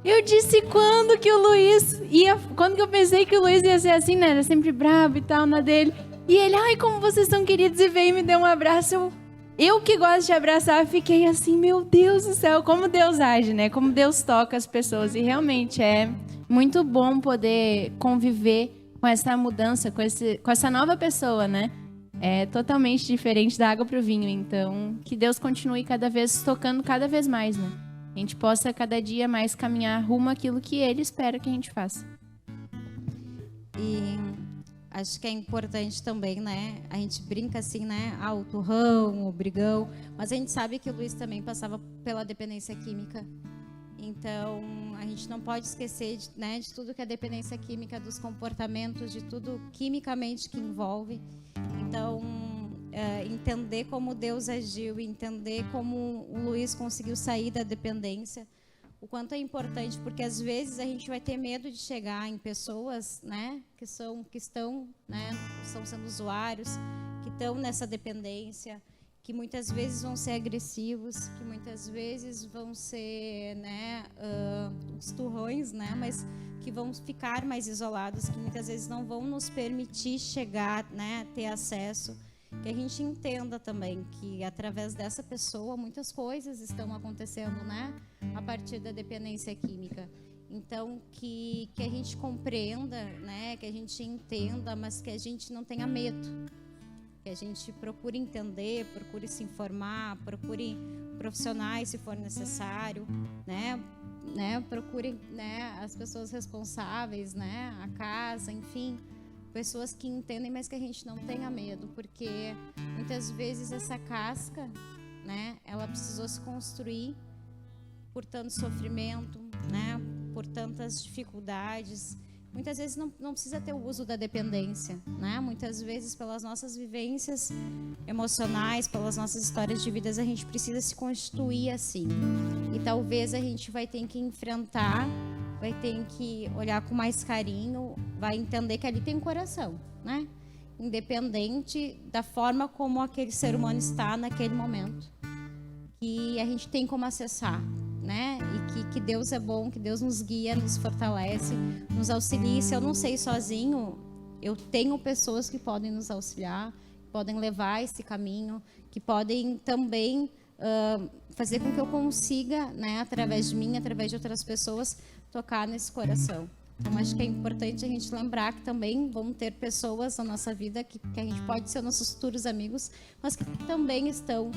Eu disse quando que o Luiz ia, quando que eu pensei que o Luiz ia ser assim, né, era sempre bravo e tal, na dele. E ele, ai, como vocês são queridos, e veio e me deu um abraço. Eu que gosto de abraçar, fiquei assim, meu Deus do céu, como Deus age, né? Como Deus toca as pessoas. E realmente é muito bom poder conviver com essa mudança, com essa nova pessoa, né? É totalmente diferente da água para o vinho. Então, que Deus continue cada vez tocando cada vez mais, né? A gente possa cada dia mais caminhar rumo àquilo que Ele espera que a gente faça. E acho que é importante também, né? A gente brinca assim, né? Ah, o turrão, o brigão. Mas a gente sabe que o Luiz também passava pela dependência química. Então, a gente não pode esquecer de tudo que é dependência química, dos comportamentos, de tudo quimicamente que envolve. Então, entender como Deus agiu, entender como o Luiz conseguiu sair da dependência, o quanto é importante, porque às vezes a gente vai ter medo de chegar em pessoas, né, que estão, né, estão sendo usuários, que estão nessa dependência, que muitas vezes vão ser agressivos, que muitas vezes vão ser, né, os turrões, né, mas que vão ficar mais isolados, que muitas vezes não vão nos permitir chegar, né, ter acesso. Que a gente entenda também que através dessa pessoa muitas coisas estão acontecendo, né, a partir da dependência química. Então que a gente compreenda, né, que a gente entenda, mas que a gente não tenha medo. Que a gente procure entender, procure se informar, procure profissionais se for necessário, né, procure, né, as pessoas responsáveis, né, a casa, enfim, pessoas que entendem, mas que a gente não tenha medo, porque muitas vezes essa casca, né, ela precisou se construir por tanto sofrimento, né, por tantas dificuldades. Muitas vezes não precisa ter o uso da dependência, né? Muitas vezes, pelas nossas vivências emocionais, pelas nossas histórias de vidas, a gente precisa se constituir assim. E talvez a gente vai ter que enfrentar, vai ter que olhar com mais carinho, vai entender que ali tem um coração, né? Independente da forma como aquele ser humano está naquele momento. Que a gente tem como acessar, né? E que Deus é bom, que Deus nos guia, nos fortalece, nos auxilia. Se eu não sei sozinho, eu tenho pessoas que podem nos auxiliar, que podem levar esse caminho, que podem também fazer com que eu consiga, né, através de mim, através de outras pessoas, tocar nesse coração. Então, acho que é importante a gente lembrar que também vão ter pessoas na nossa vida que a gente pode ser nossos futuros amigos, mas que também estão,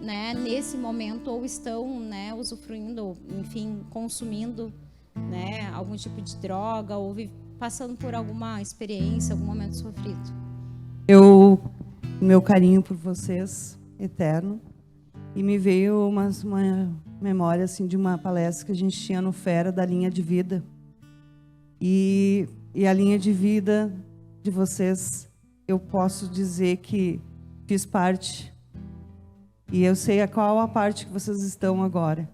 né, nesse momento, ou estão, né, usufruindo, enfim, consumindo, né, algum tipo de droga, ou passando por alguma experiência, algum momento sofrido. Meu carinho por vocês, eterno, e me veio uma memória assim, de uma palestra que a gente tinha no Fera, da linha de vida. E a linha de vida de vocês, eu posso dizer que fiz parte. E eu sei qual a parte que vocês estão agora.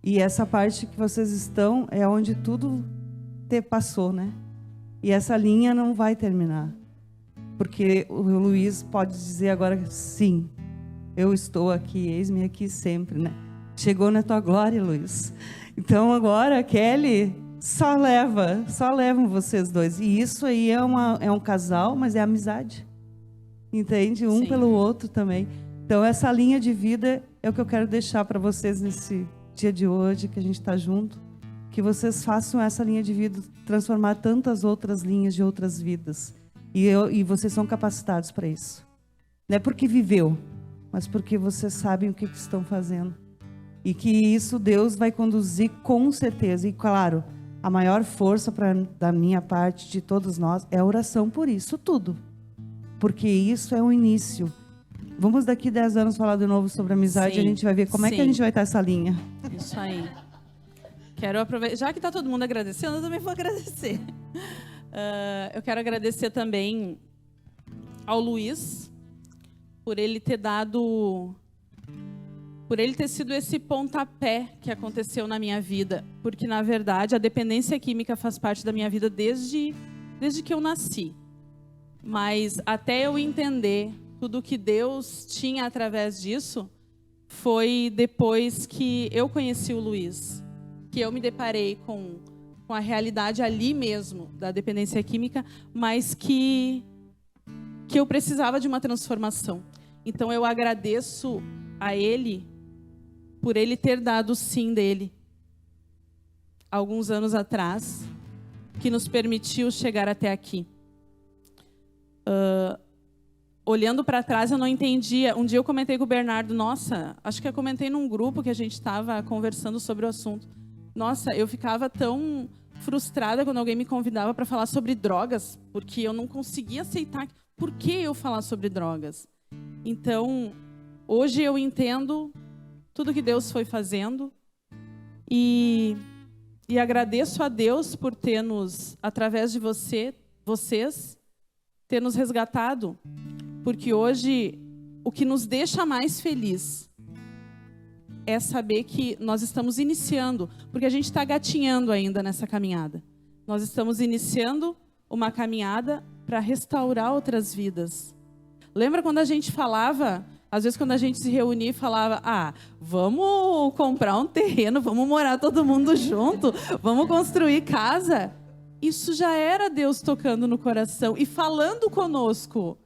E essa parte que vocês estão é onde tudo passou, né? E essa linha não vai terminar. Porque o Luiz pode dizer agora, sim, eu estou aqui, eis-me aqui sempre, né? Chegou na tua glória, Luiz. Então agora, Kelly, só levam vocês dois. E isso aí é um casal, mas é amizade. Entende? Um Sim. pelo outro também. Então, essa linha de vida é o que eu quero deixar para vocês nesse dia de hoje, que a gente está junto. Que vocês façam essa linha de vida transformar tantas outras linhas de outras vidas. E vocês são capacitados para isso. Não é porque viveu, mas porque vocês sabem o que estão fazendo. E que isso Deus vai conduzir com certeza. E, claro, a maior força da minha parte, de todos nós, é a oração por isso tudo. Porque isso é o início. Vamos daqui 10 anos falar de novo sobre amizade, Sim. e a gente vai ver como é que a gente vai estar essa linha. Isso aí. Quero aproveitar, já que está todo mundo agradecendo, eu também vou agradecer. Eu quero agradecer também ao Luiz por ele ter sido esse pontapé que aconteceu na minha vida, porque na verdade a dependência química faz parte da minha vida desde que eu nasci. Mas até eu entender tudo que Deus tinha através disso, foi depois que eu conheci o Luiz, que eu me deparei com a realidade ali mesmo, da dependência química, mas que eu precisava de uma transformação. Então eu agradeço a ele, por ele ter dado o sim dele, alguns anos atrás, que nos permitiu chegar até aqui. Olhando para trás, eu não entendia. Um dia eu comentei com o Bernardo, nossa, acho que eu comentei num grupo que a gente estava conversando sobre o assunto. Nossa, eu ficava tão frustrada quando alguém me convidava para falar sobre drogas, porque eu não conseguia aceitar por que eu falar sobre drogas. Então, hoje eu entendo tudo que Deus foi fazendo e agradeço a Deus por ter nos, através de vocês, ter nos resgatado, porque hoje o que nos deixa mais feliz é saber que nós estamos iniciando, porque a gente está gatinhando ainda nessa caminhada. Nós estamos iniciando uma caminhada para restaurar outras vidas. Lembra quando a gente falava, às vezes quando a gente se reunia e falava, vamos comprar um terreno, vamos morar todo mundo junto, vamos construir casa? Isso já era Deus tocando no coração e falando conosco.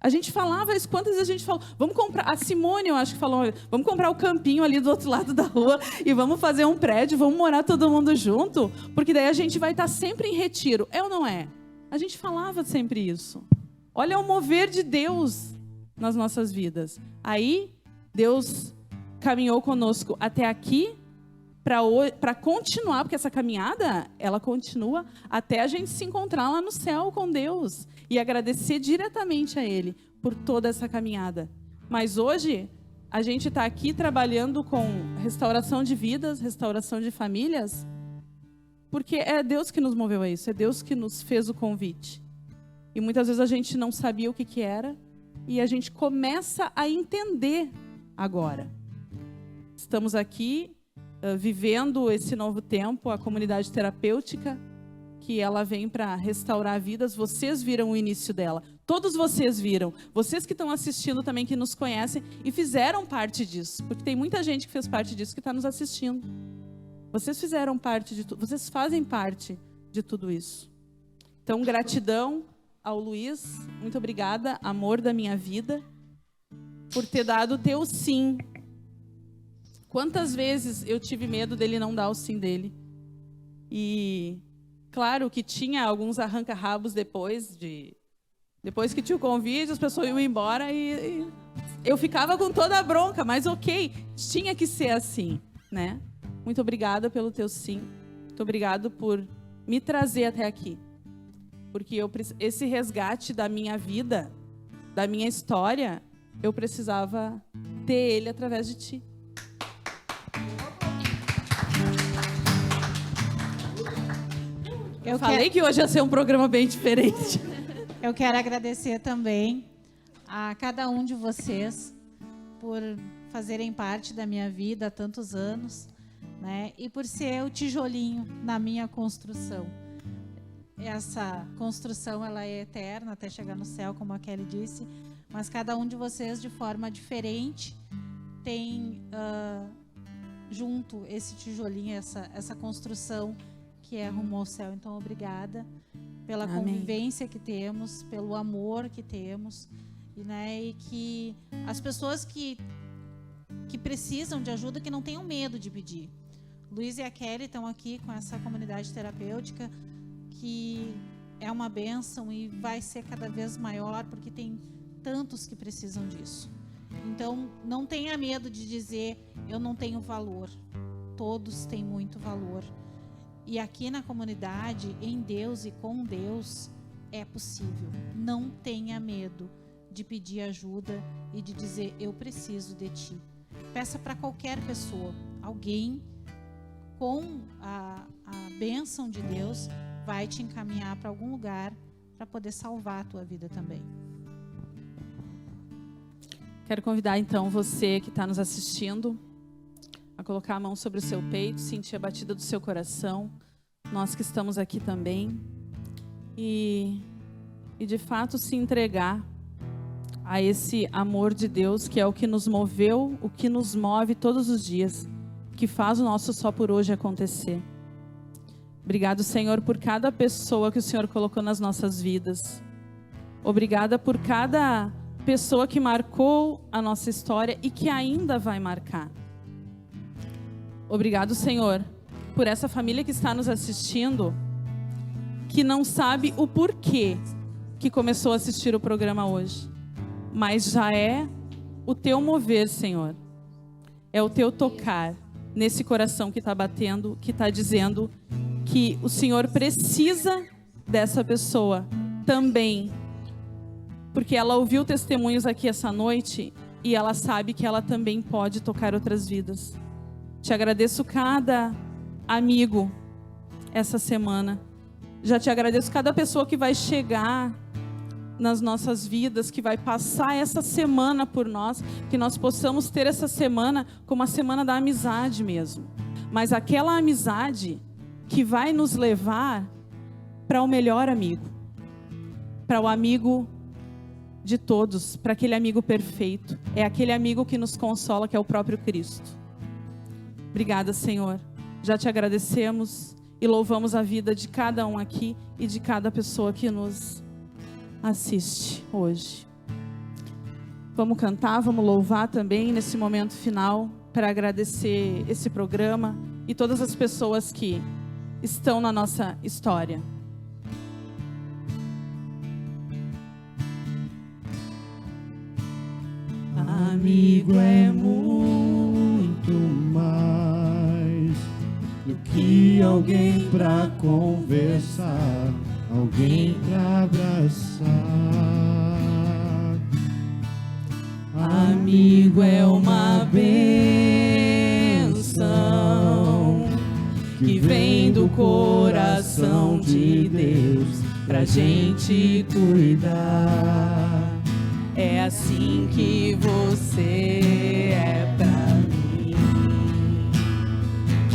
A gente falava isso, quantas vezes a gente falou, vamos comprar, a Simone eu acho que falou, vamos comprar o campinho ali do outro lado da rua e vamos fazer um prédio, vamos morar todo mundo junto, porque daí a gente vai estar sempre em retiro. É ou não é? A gente falava sempre isso. Olha o mover de Deus nas nossas vidas. Aí, Deus caminhou conosco até aqui para continuar, porque essa caminhada, ela continua até a gente se encontrar lá no céu com Deus e agradecer diretamente a Ele por toda essa caminhada. Mas hoje, a gente está aqui trabalhando com restauração de vidas, restauração de famílias, porque é Deus que nos moveu a isso, é Deus que nos fez o convite. E muitas vezes a gente não sabia o que era, e a gente começa a entender agora. Estamos aqui vivendo esse novo tempo, a comunidade terapêutica, que ela vem para restaurar vidas. Vocês viram o início dela. Todos vocês viram. Vocês que estão assistindo também, que nos conhecem e fizeram parte disso. Porque tem muita gente que fez parte disso que está nos assistindo. Vocês fizeram parte de tudo. Vocês fazem parte de tudo isso. Então, gratidão ao Luiz. Muito obrigada, amor da minha vida, por ter dado o teu sim. Quantas vezes eu tive medo dele não dar o sim dele. E, claro, que tinha alguns arranca-rabos depois que tinha o convite, as pessoas iam embora e eu ficava com toda a bronca, mas ok, tinha que ser assim, né? Muito obrigada pelo teu sim. Muito obrigado por me trazer até aqui. Porque esse resgate da minha vida, da minha história, eu precisava ter ele através de ti. Eu falei que hoje ia ser um programa bem diferente. Eu quero agradecer também a cada um de vocês por fazerem parte da minha vida há tantos anos, né? E por ser o tijolinho na minha construção. Essa construção, ela é eterna até chegar no céu, como a Kelly disse, mas cada um de vocês, de forma diferente, tem junto esse tijolinho, essa construção que é rumo ao céu. Então, obrigada pela Amém. Convivência que temos, pelo amor que temos, e que as pessoas que precisam de ajuda, que não tenham medo de pedir. Luiz e a Kelly estão aqui com essa comunidade terapêutica, que é uma bênção e vai ser cada vez maior, porque tem tantos que precisam disso. Então, não tenha medo de dizer, eu não tenho valor. Todos têm muito valor. E aqui na comunidade, em Deus e com Deus, é possível. Não tenha medo de pedir ajuda e de dizer, eu preciso de ti. Peça para qualquer pessoa. Alguém com a bênção de Deus vai te encaminhar para algum lugar para poder salvar a tua vida também. Quero convidar, então, você que está nos assistindo a colocar a mão sobre o seu peito, sentir a batida do seu coração. Nós que estamos aqui também. E de fato, se entregar a esse amor de Deus, que é o que nos moveu, o que nos move todos os dias, que faz o nosso só por hoje acontecer. Obrigado, Senhor, por cada pessoa que o Senhor colocou nas nossas vidas. Obrigada por cada pessoa que marcou a nossa história e que ainda vai marcar. Obrigado, Senhor, por essa família que está nos assistindo que não sabe o porquê que começou a assistir o programa hoje. Mas já é o teu mover, Senhor. É o teu tocar nesse coração que está batendo, que está dizendo que o Senhor precisa dessa pessoa também. Porque ela ouviu testemunhos aqui essa noite e ela sabe que ela também pode tocar outras vidas. Te agradeço cada amigo essa semana. Já te agradeço cada pessoa que vai chegar nas nossas vidas, que vai passar essa semana por nós, que nós possamos ter essa semana como a semana da amizade mesmo. Mas aquela amizade que vai nos levar para o melhor amigo, para o amigo de todos, para aquele amigo perfeito. É aquele amigo que nos consola, que é o próprio Cristo. Obrigada, Senhor. Já te agradecemos e louvamos a vida de cada um aqui e de cada pessoa que nos assiste hoje. Vamos cantar, vamos louvar também nesse momento final para agradecer esse programa e todas as pessoas que estão na nossa história. Amigo é muito mais do que alguém pra conversar, alguém pra abraçar. Amigo é uma bênção que vem do coração de Deus pra gente cuidar. É assim que você é pra mim,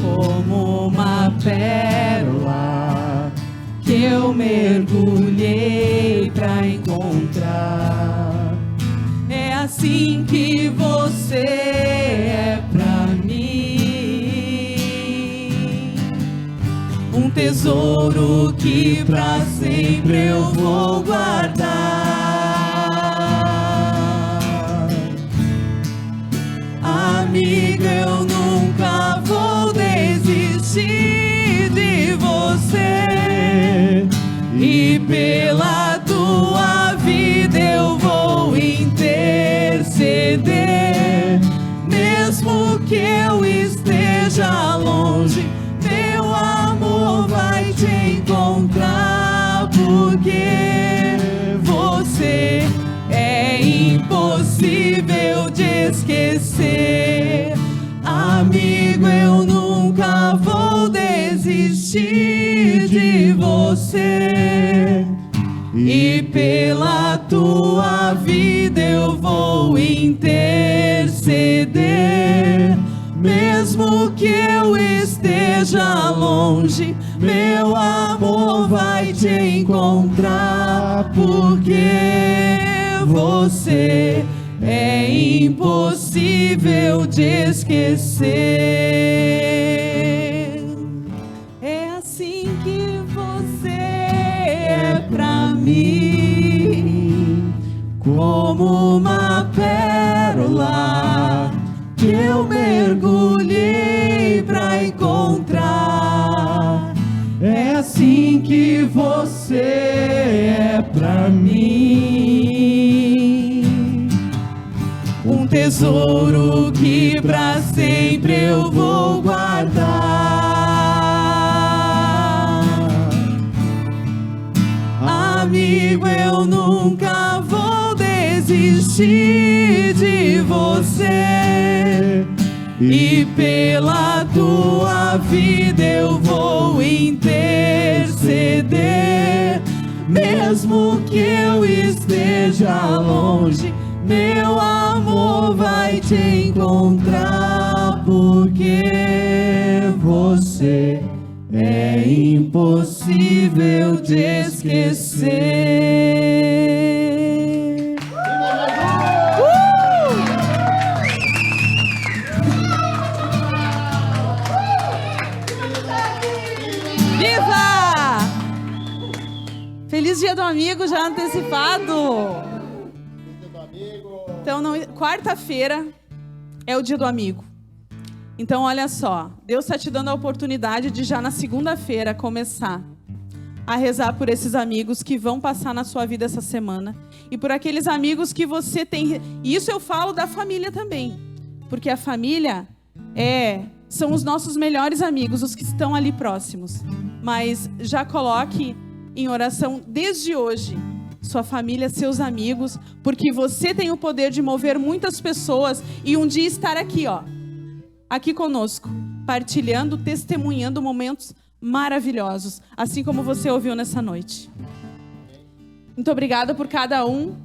como uma pérola que eu mergulhei pra encontrar. É assim que você é pra mim, um tesouro que pra sempre eu vou guardar. Amiga, eu nunca vou desistir de você, e pela tua vida eu vou interceder. Mesmo que eu esteja longe, meu amor vai te encontrar, porque você é impossível de esquecer. Amigo, eu nunca vou desistir de você, e pela tua vida eu vou interceder. Mesmo que eu esteja longe, meu amor vai te encontrar, porque você é impossível de esquecer. É assim que você é pra mim, como uma pérola que eu mergulhei pra encontrar. É assim que você é pra mim, um tesouro que pra sempre eu vou guardar. Amigo, eu nunca vou desistir de você, e pela tua vida eu vou interceder. Mesmo que eu esteja longe, meu amor vai te encontrar, porque você é impossível de esquecer. Viva! Feliz Dia do Amigo já antecipado. Então, quarta-feira é o Dia do Amigo. Então, olha só, Deus está te dando a oportunidade de já na segunda-feira começar a rezar por esses amigos que vão passar na sua vida essa semana. E por aqueles amigos que você tem... E isso eu falo da família também. Porque a família são os nossos melhores amigos, os que estão ali próximos. Mas já coloque em oração desde hoje sua família, seus amigos, porque você tem o poder de mover muitas pessoas e um dia estar aqui, aqui conosco, partilhando, testemunhando momentos maravilhosos, assim como você ouviu nessa noite. Muito obrigada por cada um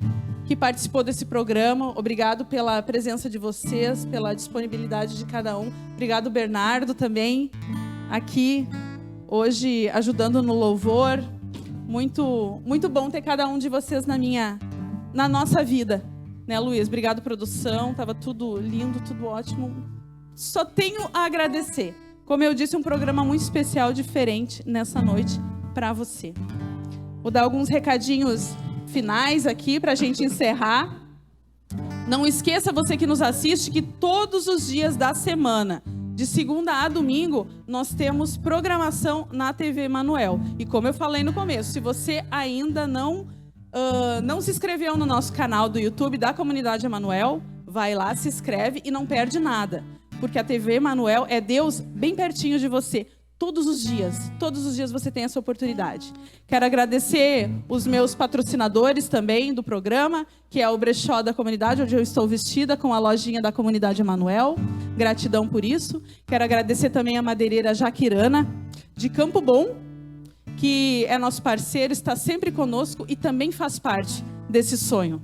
que participou desse programa. Obrigado pela presença de vocês, pela disponibilidade de cada um. Obrigado, Bernardo, também, aqui, hoje, ajudando no louvor. Muito, muito bom ter cada um de vocês na nossa vida. Né, Luiz? Obrigado, produção. Tava tudo lindo, tudo ótimo. Só tenho a agradecer. Como eu disse, um programa muito especial, diferente, nessa noite, para você. Vou dar alguns recadinhos finais aqui para a gente encerrar. Não esqueça, você que nos assiste, que todos os dias da semana, de segunda a domingo, nós temos programação na TV Emanuel. E como eu falei no começo, se você ainda não se inscreveu no nosso canal do YouTube da Comunidade Emanuel, vai lá, se inscreve e não perde nada. Porque a TV Emanuel é Deus bem pertinho de você. Todos os dias você tem essa oportunidade. Quero agradecer os meus patrocinadores também do programa, que é o Brechó da Comunidade, onde eu estou vestida com a lojinha da Comunidade Emanuel. Gratidão por isso. Quero agradecer também a madeireira Jaquirana, de Campo Bom, que é nosso parceiro, está sempre conosco e também faz parte desse sonho.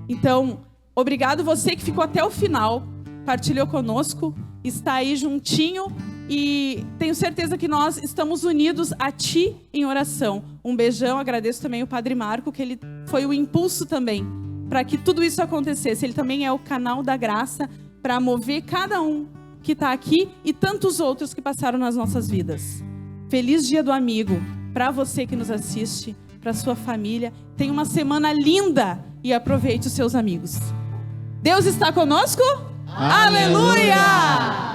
Então, obrigado você que ficou até o final, partilhou conosco, está aí juntinho. E tenho certeza que nós estamos unidos a Ti em oração. Um beijão, agradeço também o Padre Marco, que ele foi o impulso também para que tudo isso acontecesse. Ele também é o canal da graça para mover cada um que está aqui e tantos outros que passaram nas nossas vidas. Feliz Dia do Amigo para você que nos assiste, para sua família. Tenha uma semana linda e aproveite os seus amigos. Deus está conosco? Aleluia!